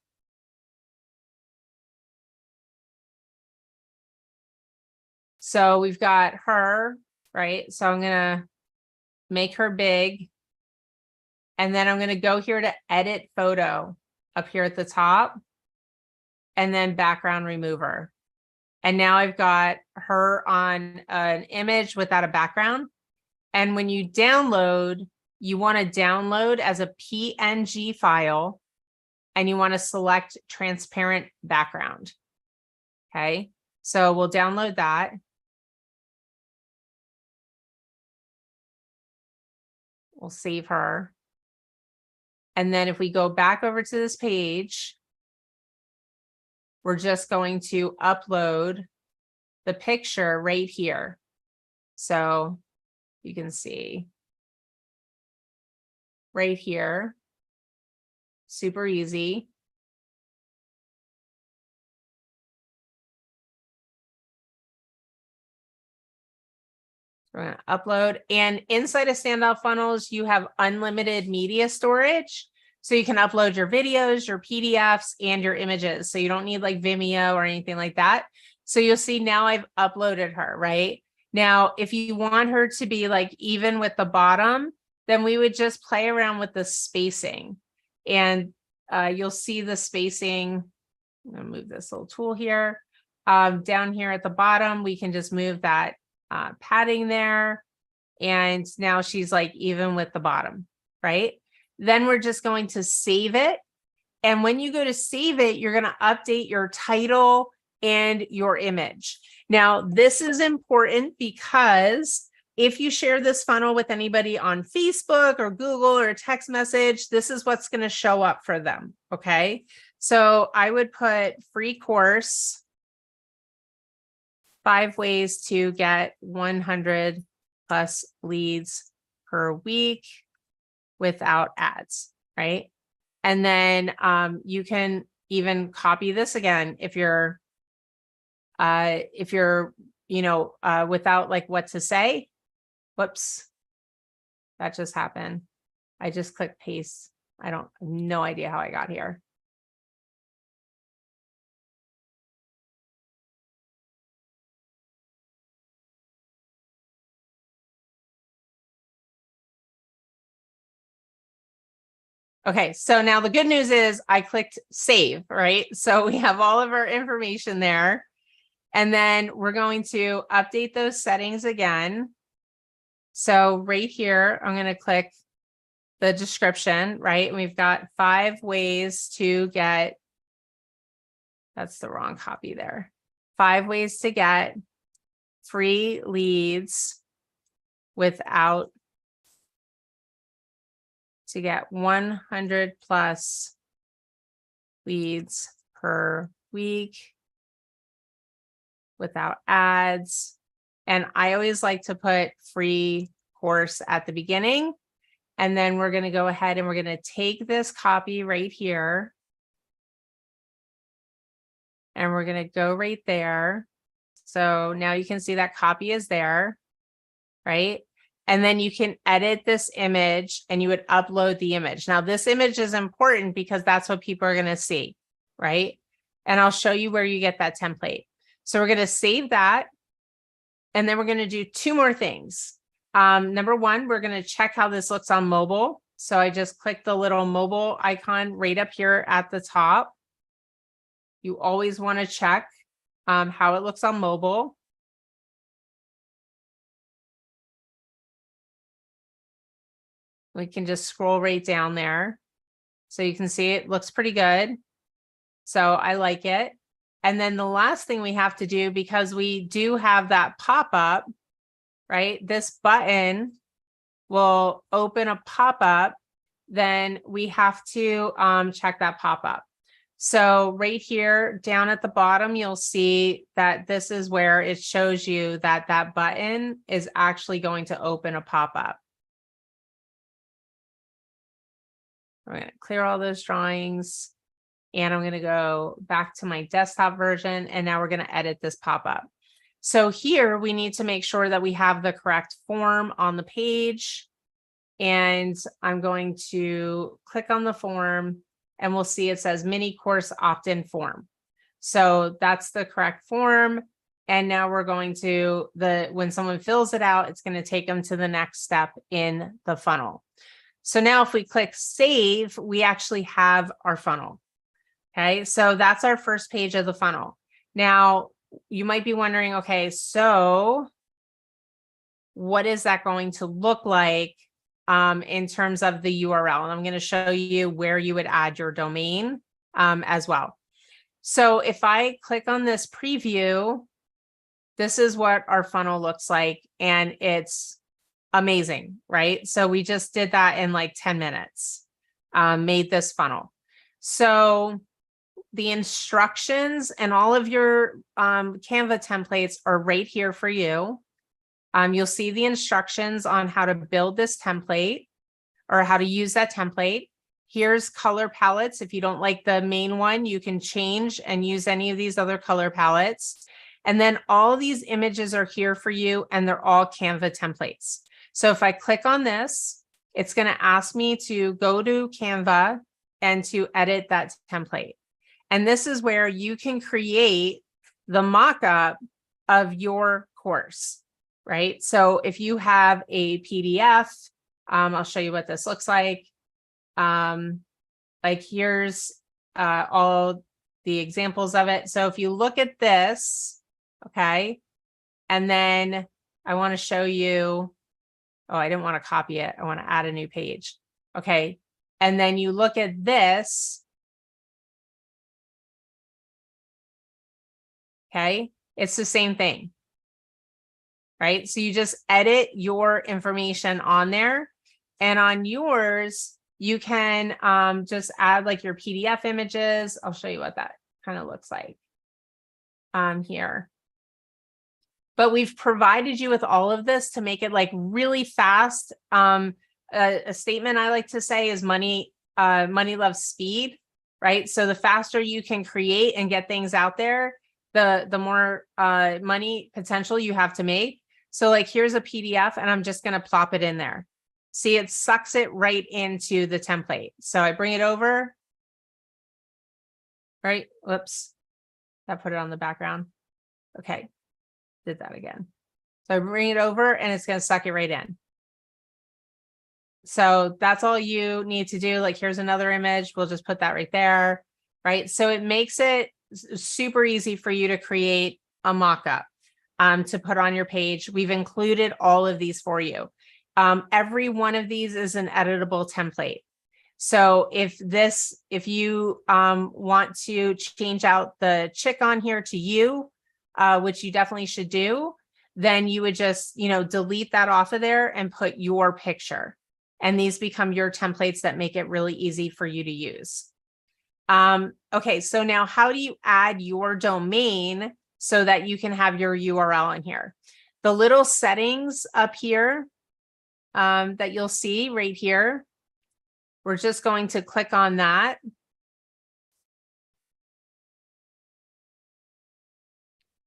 So we've got her, right? So I'm going to make her big. And then I'm going to go here to edit photo up here at the top. And then background remover. And now I've got her on an image without a background. And when you download, you want to download as a PNG file. And you want to select transparent background. Okay, so we'll download that. We'll save her. And then if we go back over to this page, we're just going to upload the picture right here. So you can see right here, super easy. We're going to upload, and inside of standout funnels, you have unlimited media storage. So you can upload your videos, your PDFs, and your images. So you don't need like Vimeo or anything like that. So you'll see now I've uploaded her, right? Now, if you want her to be like even with the bottom, then we would just play around with the spacing. And you'll see the spacing. I'm going to move this little tool here. Down here at the bottom, we can just move that padding there. And now she's like even with the bottom, right? Then we're just going to save it. And when you go to save it, you're going to update your title and your image. Now, this is important because if you share this funnel with anybody on Facebook or Google or a text message, this is what's going to show up for them. Okay. So I would put free course, 5 ways to get 100 plus leads per week without ads, right? And then you can even copy this again if you're without like what to say. Whoops, that just happened. I just clicked paste. I have no idea how I got here. Okay, so now the good news is I clicked save, right? So we have all of our information there. And then we're going to update those settings again. So right here, I'm going to click the description, right? And we've got 5 ways to get, that's the wrong copy there. 5 ways to get free leads without to get 100 plus leads per week without ads. And I always like to put free course at the beginning. And then we're going to go ahead and we're going to take this copy right here. And we're going to go right there. So now you can see that copy is there, right? And then you can edit this image and you would upload the image. Now this image is important because that's what people are going to see, right? And I'll show you where you get that template. So we're going to save that. And then we're going to do 2 more things. Number 1, we're going to check how this looks on mobile. So I just click the little mobile icon right up here at the top. You always want to check how it looks on mobile. We can just scroll right down there. So you can see it looks pretty good. So I like it. And then the last thing we have to do, because we do have that pop-up, right? This button will open a pop-up. Then we have to check that pop-up. So right here down at the bottom, you'll see that this is where it shows you that that button is actually going to open a pop-up. I'm going to clear all those drawings and I'm going to go back to my desktop version. And now we're going to edit this pop-up. So here we need to make sure that we have the correct form on the page. And I'm going to click on the form and we'll see it says mini course opt-in form. So that's the correct form. And now we're going to when someone fills it out, it's going to take them to the next step in the funnel. So now if we click save, we actually have our funnel. Okay, so that's our first page of the funnel. Now you might be wondering, okay, so what is that going to look like in terms of the URL? And I'm going to show you where you would add your domain as well. So if I click on this preview, this is what our funnel looks like. And it's amazing, right? So we just did that in like 10 minutes, made this funnel. So the instructions and all of your Canva templates are right here for you. You'll see the instructions on how to build this template or how to use that template. Here's color palettes. If you don't like the main one, you can change and use any of these other color palettes. And then all these images are here for you, and they're all Canva templates. So if I click on this, it's going to ask me to go to Canva and to edit that template. And this is where you can create the mock-up of your course, right? So if you have a PDF, I'll show you what this looks like. Like here's all the examples of it. So if you look at this, okay, and then I want to show you, oh, I didn't want to copy it. I want to add a new page. Okay. And then you look at this. Okay. It's the same thing, right? So you just edit your information on there, and on yours, you can just add like your PDF images. I'll show you what that kind of looks like here. But we've provided you with all of this to make it like really fast. A statement I like to say is money loves speed, right? So the faster you can create and get things out there, the more money potential you have to make. So like here's a PDF, and I'm just going to plop it in there. See, it sucks it right into the template. So I bring it over, right? Whoops, that put it on the background. Okay, did that again. So I bring it over, and it's going to suck it right in. So that's all you need to do. Like here's another image. We'll just put that right there, right? So it makes it super easy for you to create a mock-up to put on your page. We've included all of these for you. Every one of these is an editable template. So if you want to change out the chick on here to you, which you definitely should do, then you would just, delete that off of there and put your picture. And these become your templates that make it really easy for you to use. Okay, so now how do you add your domain so that you can have your URL in here? The little settings up here that you'll see right here, we're just going to click on that.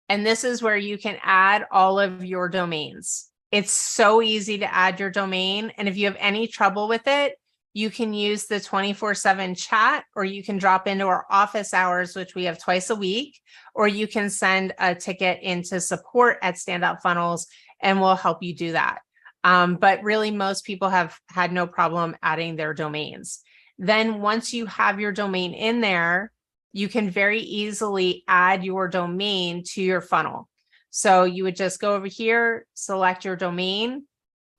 And this is where you can add all of your domains. It's so easy to add your domain. And if you have any trouble with it, you can use the 24/7 chat, or you can drop into our office hours, which we have twice a week, or you can send a ticket into support at Standout Funnels, and we'll help you do that. But really, most people have had no problem adding their domains. Then once you have your domain in there, you can very easily add your domain to your funnel. So you would just go over here, select your domain.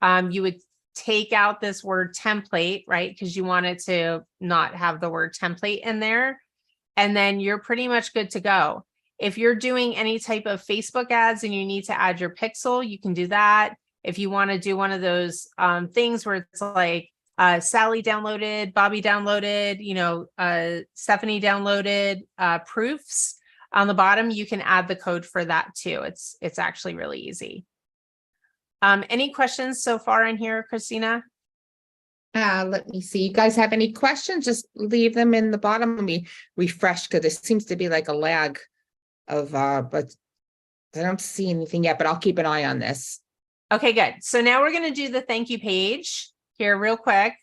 You would take out this word template, right? Because you want it to not have the word template in there. And then you're pretty much good to go. If you're doing any type of Facebook ads and you need to add your pixel, you can do that. If you want to do one of those things where it's like Sally downloaded, Bobby downloaded, Stephanie downloaded proofs on the bottom, you can add the code for that too. It's actually really easy. Any questions so far in here, Christina? Let me see. You guys have any questions? Just leave them in the bottom. Let me refresh, because there seems to be like a lag of, but I don't see anything yet, but I'll keep an eye on this. Okay, good. So now we're going to do the thank you page here real quick.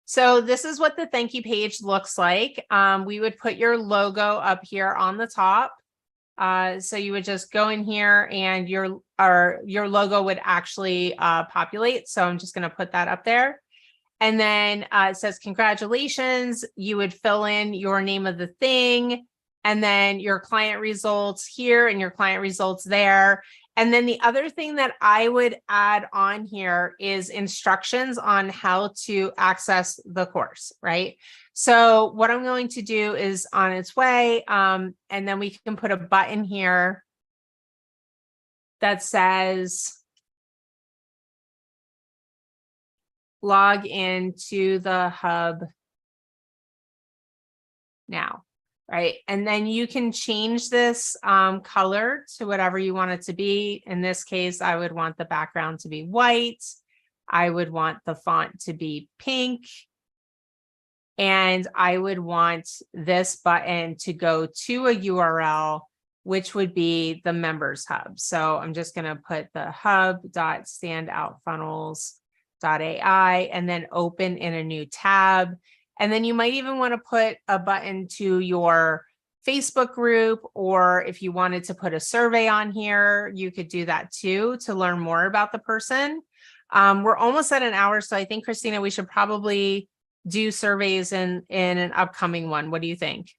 So this is what the thank you page looks like. We would put your logo up here on the top. So you would just go in here and your logo would actually populate. So I'm just going to put that up there. And then it says, congratulations. You would fill in your name of the thing, and then your client results here and your client results there. And then the other thing that I would add on here is instructions on how to access the course, right? So what I'm going to do is on its way, and then we can put a button here that says log into the hub now, right? And then you can change this color to whatever you want it to be. In this case, I would want the background to be white. I would want the font to be pink. And I would want this button to go to a URL, which would be the members hub. So I'm just going to put the hub.standoutfunnels.ai and then open in a new tab. And then you might even want to put a button to your Facebook group, or if you wanted to put a survey on here, you could do that too to learn more about the person. We're almost at an hour, so I think, Christina, we should probably do surveys in an upcoming one. What do you think?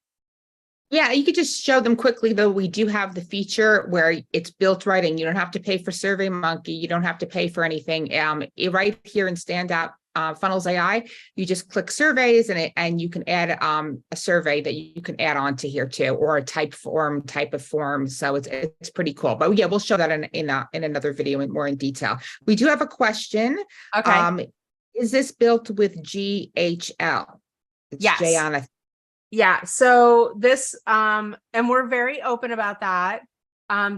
Yeah, you could just show them quickly, though. We do have the feature where it's built right in. You don't have to pay for SurveyMonkey. You don't have to pay for anything. Right here in Standout Funnels AI, you just click surveys and you can add a survey that you can add on to here too, or a type of form. So it's pretty cool. But yeah, we'll show that in another video more in detail. We do have a question. Okay. Is this built with GHL? It's Yes. Jayana. Yeah. So this, and we're very open about that.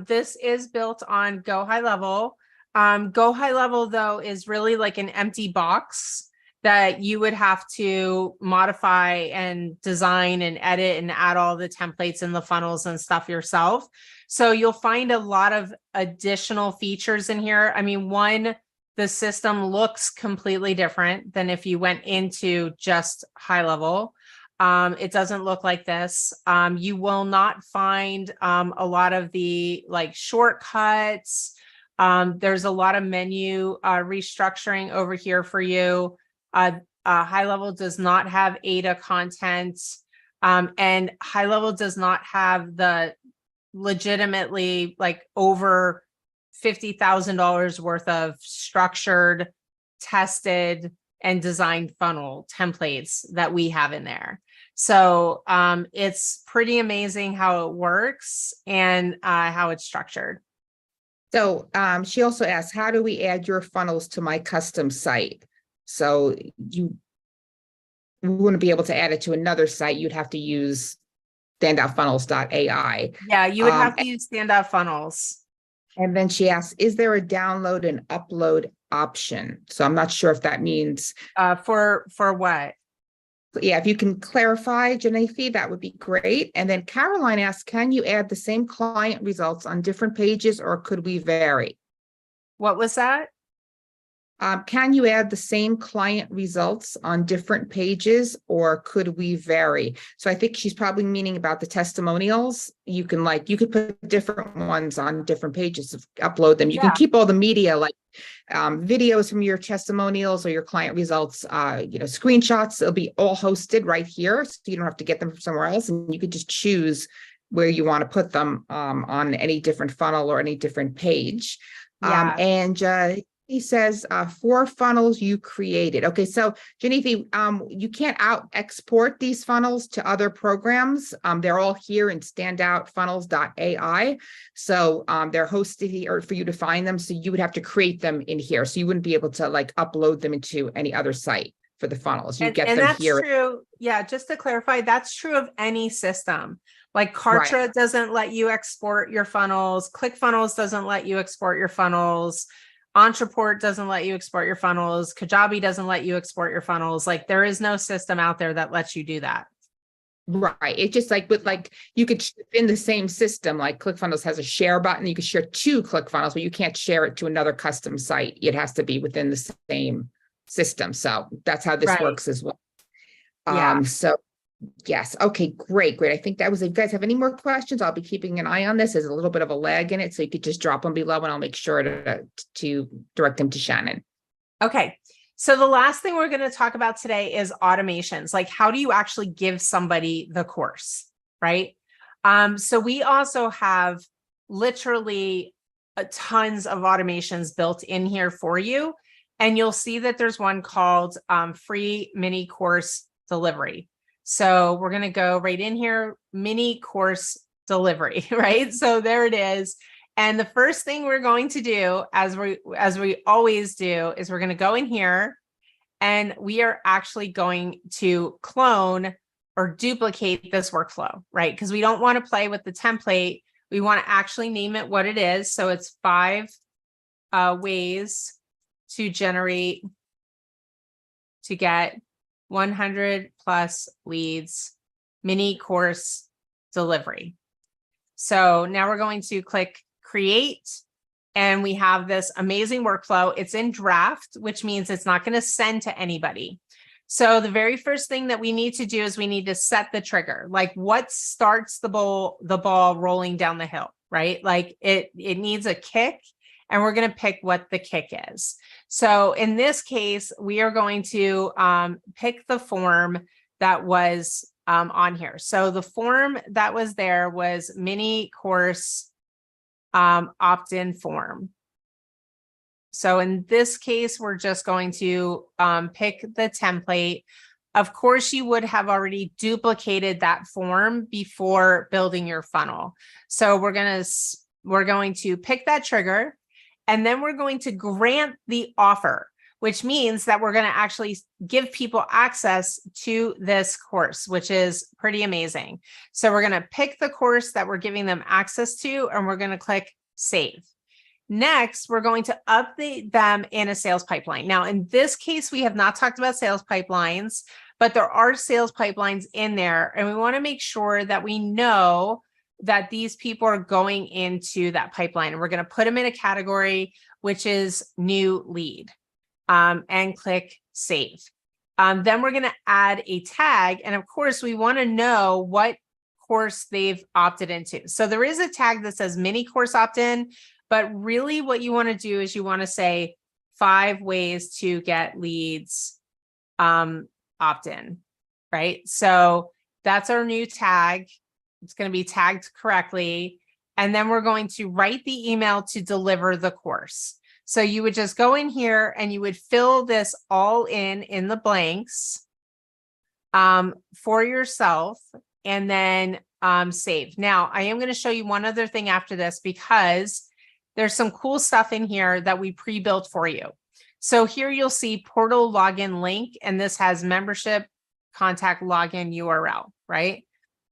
This is built on Go High Level. Go High Level, though, is really like an empty box that you would have to modify and design and edit and add all the templates and the funnels and stuff yourself. So you'll find a lot of additional features in here. I mean, one, the system looks completely different than if you went into just High Level. It doesn't look like this. You will not find a lot of the like shortcuts. There's a lot of menu restructuring over here for you. High Level does not have ADA content, and High Level does not have the legitimately like over $50,000 worth of structured, tested, and designed funnel templates that we have in there. So it's pretty amazing how it works and how it's structured. So she also asked, how do we add your funnels to my custom site? So you wouldn't be able to add it to another site. You'd have to use standoutfunnels.ai. Yeah, you would have to use Standout Funnels. And then she asked, is there a download and upload option? So I'm not sure if that means for what? Yeah, if you can clarify, Janafi, that would be great. And then Caroline asked, can you add the same client results on different pages, or could we vary? What was that? Can you add the same client results on different pages, or could we vary? So I think she's probably meaning about the testimonials. You could put different ones on different pages, upload them. You can keep all the media, like videos from your testimonials or your client results, screenshots. It'll be all hosted right here, so you don't have to get them from somewhere else, and you could just choose where you want to put them on any different funnel or any different page. He says 4 funnels you created. Okay, so Janifi, you can't export these funnels to other programs. They're all here in standoutfunnels.ai. So they're hosted here for you to find them. So you would have to create them in here. So you wouldn't be able to like upload them into any other site for the funnels. You get them that's here. True. Yeah, just to clarify, that's true of any system. Like Kartra doesn't let you export your funnels. ClickFunnels doesn't let you export your funnels. Entreport doesn't let you export your funnels. Kajabi doesn't let you export your funnels. Like there is no system out there that lets you do that. Right. It's just like you could in the same system, like ClickFunnels has a share button. You could share 2 ClickFunnels, but you can't share it to another custom site. It has to be within the same system. So that's how this works as well. So yes. Okay, great. I think that was it. You guys have any more questions? I'll be keeping an eye on this. There's a little bit of a lag in it, so you could just drop them below and I'll make sure to direct them to Shannon. Okay. So the last thing we're going to talk about today is automations. Like how do you actually give somebody the course, right? So we also have literally tons of automations built in here for you. And you'll see that there's one called free mini course delivery. So we're going to go right in here, mini course delivery, right? So there it is. And the first thing we're going to do, as we always do, is we're going to go in here and we are actually going to clone or duplicate this workflow, right? Because we don't want to play with the template. We want to actually name it what it is. So it's 5 ways to get 100 plus leads, mini course delivery. So now we're going to click create, and we have this amazing workflow. It's in draft, which means it's not going to send to anybody. So the very first thing that we need to do is we need to set the trigger, like what starts the ball rolling down the hill, right? Like it needs a kick, and we're going to pick what the kick is. So in this case, we are going to pick the form that was on here. So the form that was there was mini course opt-in form. So in this case, we're just going to pick the template. Of course, you would have already duplicated that form before building your funnel. So we're going to pick that trigger, and then we're going to grant the offer, which means that we're going to actually give people access to this course, which is pretty amazing. So we're going to pick the course that we're giving them access to, and we're going to click save. Next, we're going to update them in a sales pipeline. Now, in this case, we have not talked about sales pipelines, but there are sales pipelines in there, and we want to make sure that we know that these people are going into that pipeline. And we're going to put them in a category, which is new lead, and click save. Then we're going to add a tag. And of course, we want to know what course they've opted into. So there is a tag that says mini course opt-in, but really what you want to do is you want to say 5 ways to get leads opt-in, right? So that's our new tag. It's going to be tagged correctly. And then we're going to write the email to deliver the course. So you would just go in here and you would fill this all in the blanks for yourself, and then save. Now, I am going to show you one other thing after this, because there's some cool stuff in here that we pre-built for you. So here you'll see portal login link, and this has membership contact login URL, right?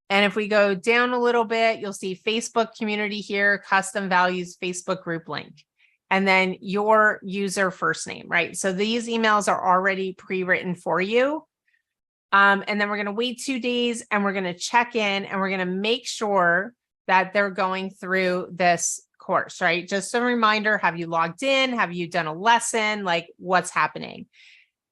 And if we go down a little bit, you'll see Facebook community here, custom values, Facebook group link, and then your user first name, right? So these emails are already pre-written for you. And then we're going to wait 2 days, and we're going to check in, and we're going to make sure that they're going through this course, right? Just a reminder, have you logged in? Have you done a lesson? Like, what's happening?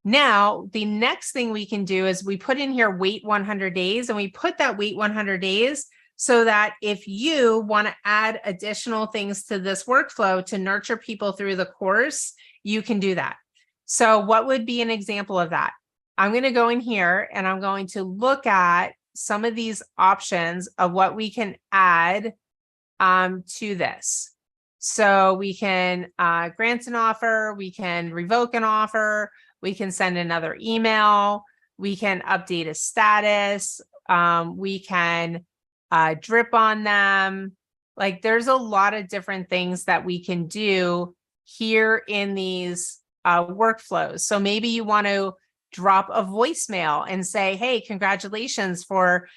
Now, the next thing we can do is we put in here, wait 100 days, and we put that wait 100 days so that if you want to add additional things to this workflow to nurture people through the course, you can do that. So what would be an example of that? I'm going to go in here and I'm going to look at some of these options of what we can add to this. So we can grant an offer, we can revoke an offer, we can send another email, we can update a status, we can drip on them. Like, there's a lot of different things that we can do here in these workflows. So maybe you want to drop a voicemail and say, hey, congratulations for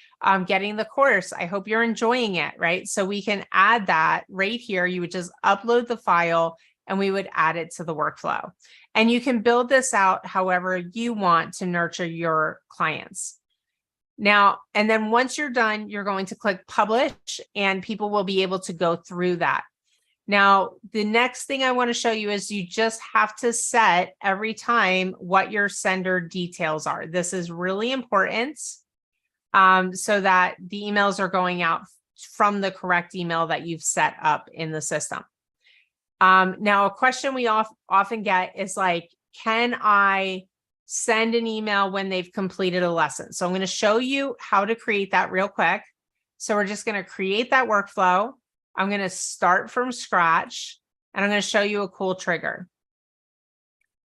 getting the course. I hope you're enjoying it, right? So we can add that right here. You would just upload the file and we would add it to the workflow. And you can build this out however you want to nurture your clients. Now, and then once you're done, you're going to click publish, and people will be able to go through that. Now, the next thing I want to show you is you just have to set every time what your sender details are. This is really important so that the emails are going out from the correct email that you've set up in the system. Now, a question we often get is like, can I send an email when they've completed a lesson? So I'm going to show you how to create that real quick. So we're just going to create that workflow. I'm going to start from scratch. and I'm going to show you a cool trigger.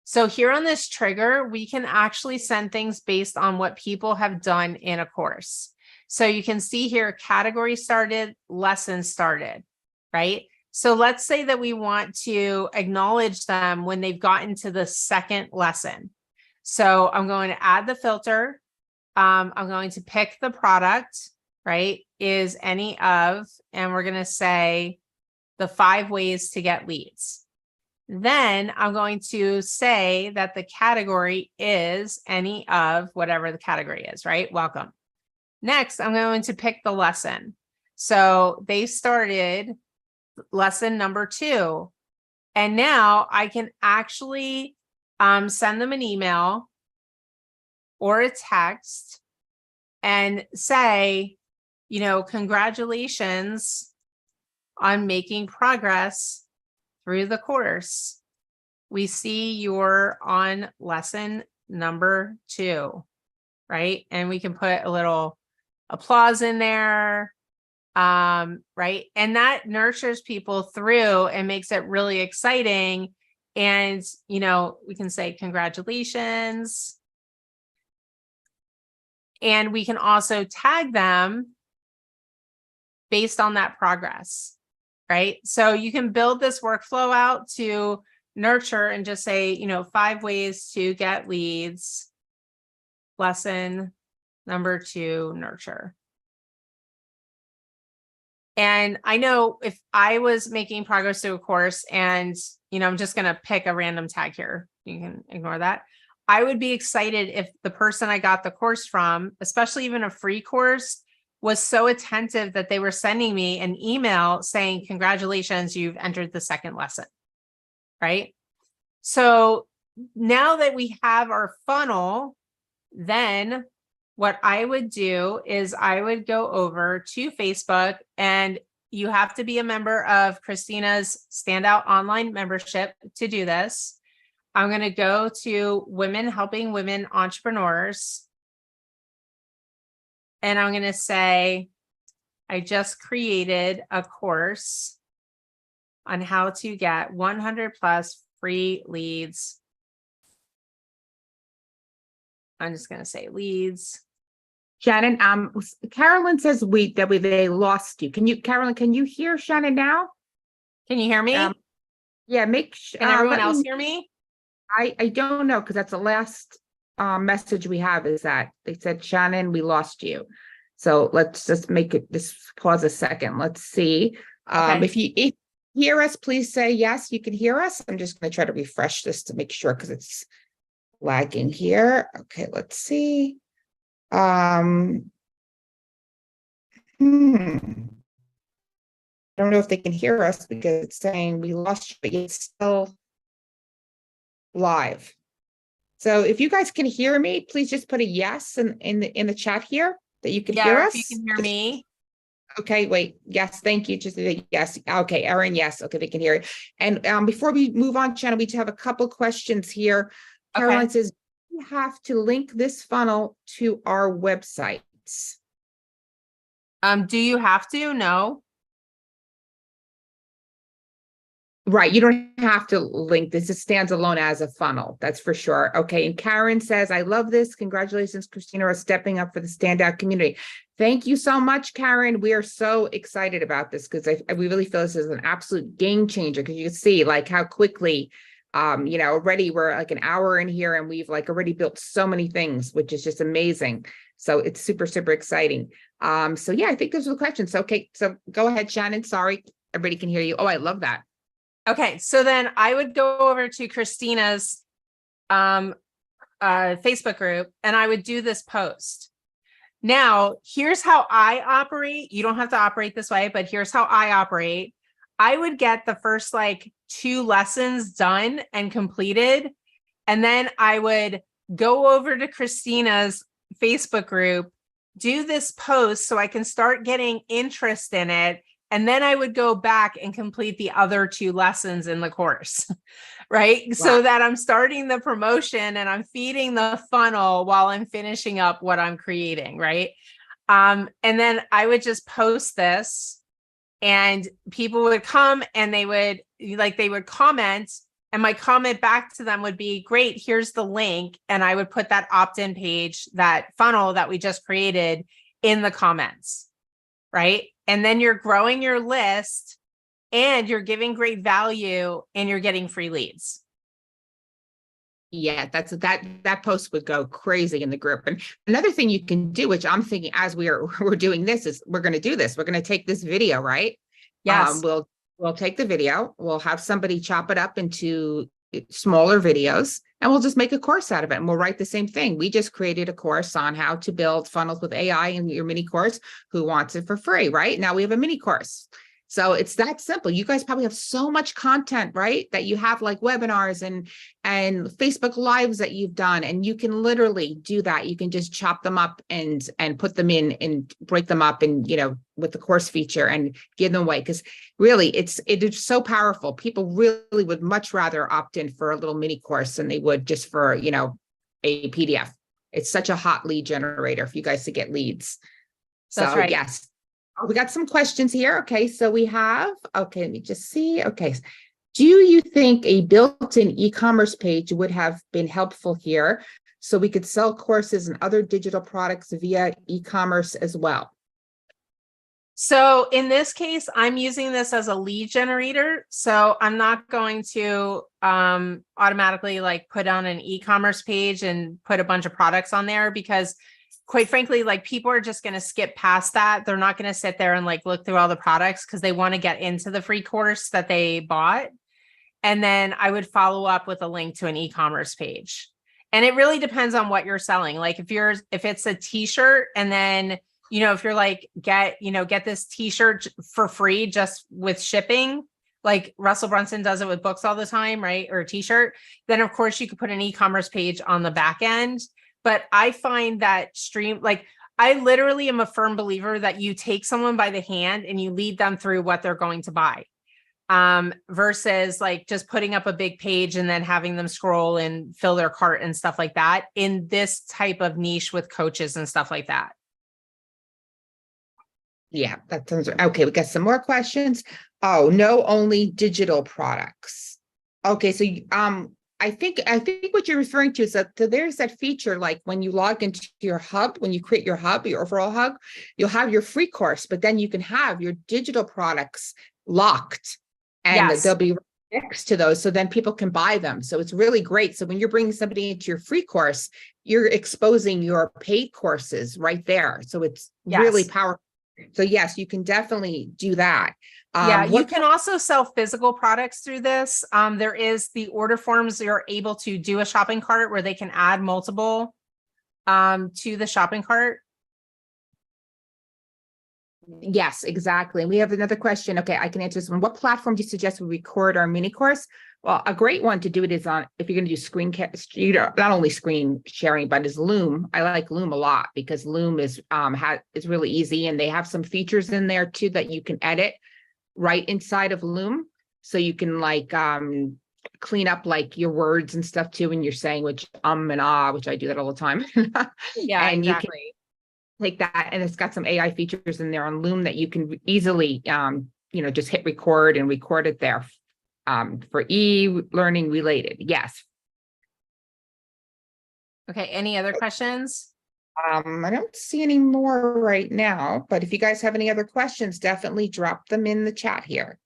So here on this trigger, we can actually send things based on what people have done in a course. So you can see here, category started, lesson started, right? So let's say that we want to acknowledge them when they've gotten to the second lesson. So I'm going to add the filter. I'm going to pick the product, right? Is any of, and we're going to say the 5 ways to get leads. Then I'm going to say that the category is any of whatever the category is, right? Welcome. Next, I'm going to pick the lesson. So they started lesson number 2. And now I can actually send them an email or a text and say, you know, congratulations on making progress through the course. We see you're on lesson number 2, right? And we can put a little applause in there, right? And that nurtures people through and makes it really exciting. And, you know, we can say congratulations. And we can also tag them based on that progress. Right? So you can build this workflow out to nurture and just say, you know, 5 ways to get leads. Lesson number 2, nurture. And I know if I was making progress through a course and, you know, I'm just going to pick a random tag here. You can ignore that. I would be excited if the person I got the course from, especially even a free course, was so attentive that they were sending me an email saying, congratulations, you've entered the second lesson, right? So now that we have our funnel, then what I would do is I would go over to Facebook, and you have to be a member of Christina's Standout Online membership to do this. I'm going to go to Women Helping Women Entrepreneurs. And I'm going to say, I just created a course on how to get 100 plus free leads. I'm just going to say leads. Shannon, Carolyn says they lost you. Carolyn, can you hear Shannon now? Can you hear me? Yeah, Can everyone else hear me? I don't know, because that's the last message we have, is that they said, Shannon, we lost you. So let's just pause a second. Let's see. Okay. If you hear us, please say yes, you can hear us. I'm just going to try to refresh this to make sure, because it's lagging here. Okay, let's see. I don't know if they can hear us, because it's saying we lost you, but it's still live. So if you guys can hear me, please just put a yes in the chat here that you can hear us. If you can hear me. Okay, wait. Yes, thank you. Just yes. Okay, Erin, yes. Okay, they can hear it. And before we move on, Shannon, we just have a couple questions here. Caroline says, you have to link this funnel to our websites. Do you have to? No. Right, you don't have to link this. It stands alone as a funnel, that's for sure. Okay, and Karen says, I love this. Congratulations, Christina, on stepping up for the Standout community. Thank you so much, Karen. We are so excited about this, because we really feel this is an absolute game changer, because you can see like how quickly, you know, already we're like an hour in here and we've like already built so many things, which is just amazing. So it's super, super exciting. So yeah, I think those are the questions. Okay, so go ahead, Shannon. Sorry, everybody can hear you. Oh, I love that. Okay, so then I would go over to Christina's Facebook group, and I would do this post. Now, here's how I operate. You don't have to operate this way, but here's how I operate. I would get the first like 2 lessons done and completed, and then I would go over to Christina's Facebook group, do this post so I can start getting interest in it. And then I would go back and complete the other 2 lessons in the course, right? Wow. So that I'm starting the promotion and I'm feeding the funnel while I'm finishing up what I'm creating, right? And then I would just post this and people would come and they would comment, and my comment back to them would be, great, here's the link. And I would put that opt-in page, that funnel that we just created, in the comments, right? And then you're growing your list and you're giving great value and you're getting free leads. Yeah, that post would go crazy in the group. And another thing you can do, which I'm thinking as we're doing this, is we're going to do this. We're going to take this video, right? Yes. We'll take the video, we'll have somebody chop it up into smaller videos, and we'll just make a course out of it. And we'll write the same thing. We just created a course on how to build funnels with AI in your mini course. Who wants it for free, right? Now we have a mini course. So it's that simple. You guys probably have so much content, right? That you have, like webinars and Facebook Lives that you've done, and you can literally do that. You can just chop them up and put them in and break them up, and with the course feature, and give them away. Because really, it is so powerful. People really would much rather opt in for a little mini course than they would just for a PDF. It's such a hot lead generator for you guys to get leads. That's so right. Yes. We got some questions here. Okay, so we have, let me just see. Okay, do you think a built-in e-commerce page would have been helpful here, so we could sell courses and other digital products via e-commerce as well? So in this case, I'm using this as a lead generator. So I'm not going to automatically put on an e-commerce page and put a bunch of products on there, because quite frankly, people are just going to skip past that. They're not going to sit there and look through all the products, because they want to get into the free course that they bought. And then I would follow up with a link to an e-commerce page. And it really depends on what you're selling. If it's a t-shirt, and then, if you're get this t-shirt for free just with shipping, like Russell Brunson does it with books all the time, right? Or a t-shirt, then of course you could put an e-commerce page on the back end. But I find that I literally am a firm believer that you take someone by the hand and you lead them through what they're going to buy, versus just putting up a big page and then having them scroll and fill their cart and stuff like that in this type of niche with coaches and stuff like that. Yeah, that sounds okay. We got some more questions. Oh, no, only digital products. Okay, so I think what you're referring to is that there's that feature, when you log into your hub, when you create your hub, your overall hub, you'll have your free course, but then you can have your digital products locked, and Yes. they'll be next to those, so then people can buy them. So it's really great. So when you're bringing somebody into your free course, you're exposing your paid courses right there. So it's really powerful. So yes, you can definitely do that. You can also sell physical products through this. There is the order forms. You're able to do a shopping cart where they can add multiple to the shopping cart. Yes, exactly. And we have another question. Okay, I can answer this one. What platform do you suggest we record our mini course? Well, a great one to do it is on, if you're going to do not only screen sharing, but is Loom. I like Loom a lot, because Loom is really easy, and they have some features in there too that you can edit right inside of Loom. So you can clean up your words and stuff too when you're saying, which and ah, which I do that all the time. Yeah, and exactly. You can take that, and it's got some AI features in there on Loom that you can easily just hit record and record it there for e-learning related. Yes. Okay, any other questions? I don't see any more right now, but if you guys have any other questions, definitely drop them in the chat here.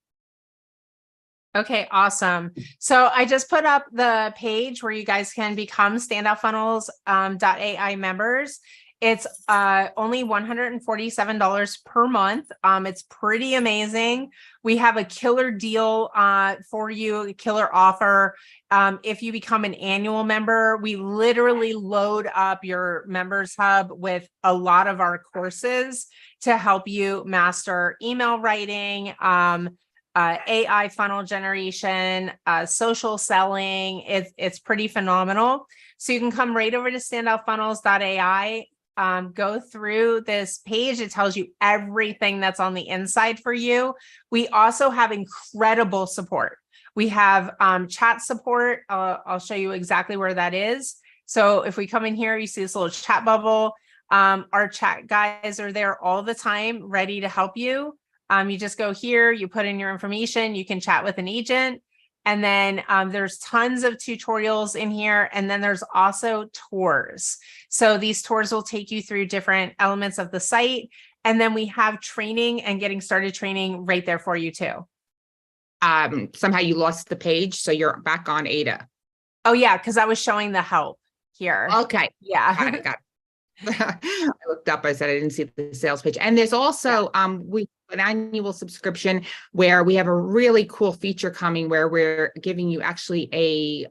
Okay, awesome. So I just put up the page where you guys can become standoutfunnels.ai members. It's only $147 per month. It's pretty amazing. We have a killer deal for you, a killer offer. If you become an annual member, we literally load up your members hub with a lot of our courses to help you master email writing, AI funnel generation, social selling. It's pretty phenomenal. So you can come right over to standoutfunnels.ai. Go through this page. It tells you everything that's on the inside for you. We also have incredible support. We have chat support. I'll show you exactly where that is. So if we come in here, you see this little chat bubble. Our chat guys are there all the time, ready to help you. You just go here, you put in your information, you can chat with an agent. And then there's tons of tutorials in here. And then there's also tours. So these tours will take you through different elements of the site. And then we have training and getting started training right there for you too. Somehow you lost the page, so you're back on Ada. Oh yeah, because I was showing the help here. Okay. Yeah. Got it. I looked up, I said I didn't see the sales page. And there's also we have an annual subscription where we have a really cool feature coming where we're giving you actually a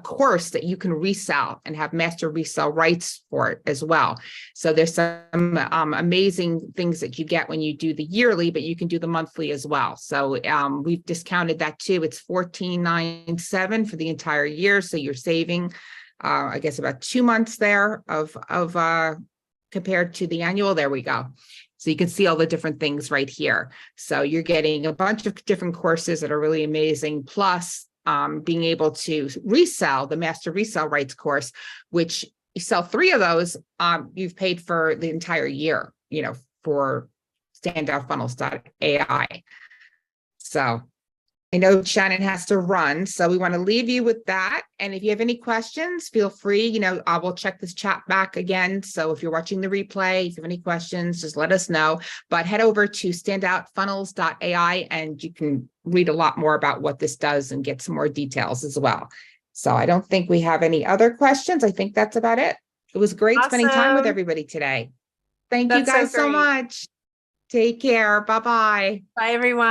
course that you can resell and have master resell rights for it as well. So there's some amazing things that you get when you do the yearly, but you can do the monthly as well. So we've discounted that too. It's $14.97 for the entire year. So you're saving I guess about 2 months there of compared to the annual. There we go. So you can see all the different things right here. So you're getting a bunch of different courses that are really amazing, plus being able to resell the master resell rights course, which you sell 3 of those, you've paid for the entire year, you know, for standoutfunnels.ai. So I know Shannon has to run, so we want to leave you with that. And if you have any questions, feel free, you know, I will check this chat back again. So if you're watching the replay, if you have any questions, just let us know. But head over to standoutfunnels.ai and you can read a lot more about what this does and get some more details as well. So I don't think we have any other questions. I think that's about it. It was great spending time with everybody today. Thank you guys so much. Take care. Bye-bye. Bye, everyone.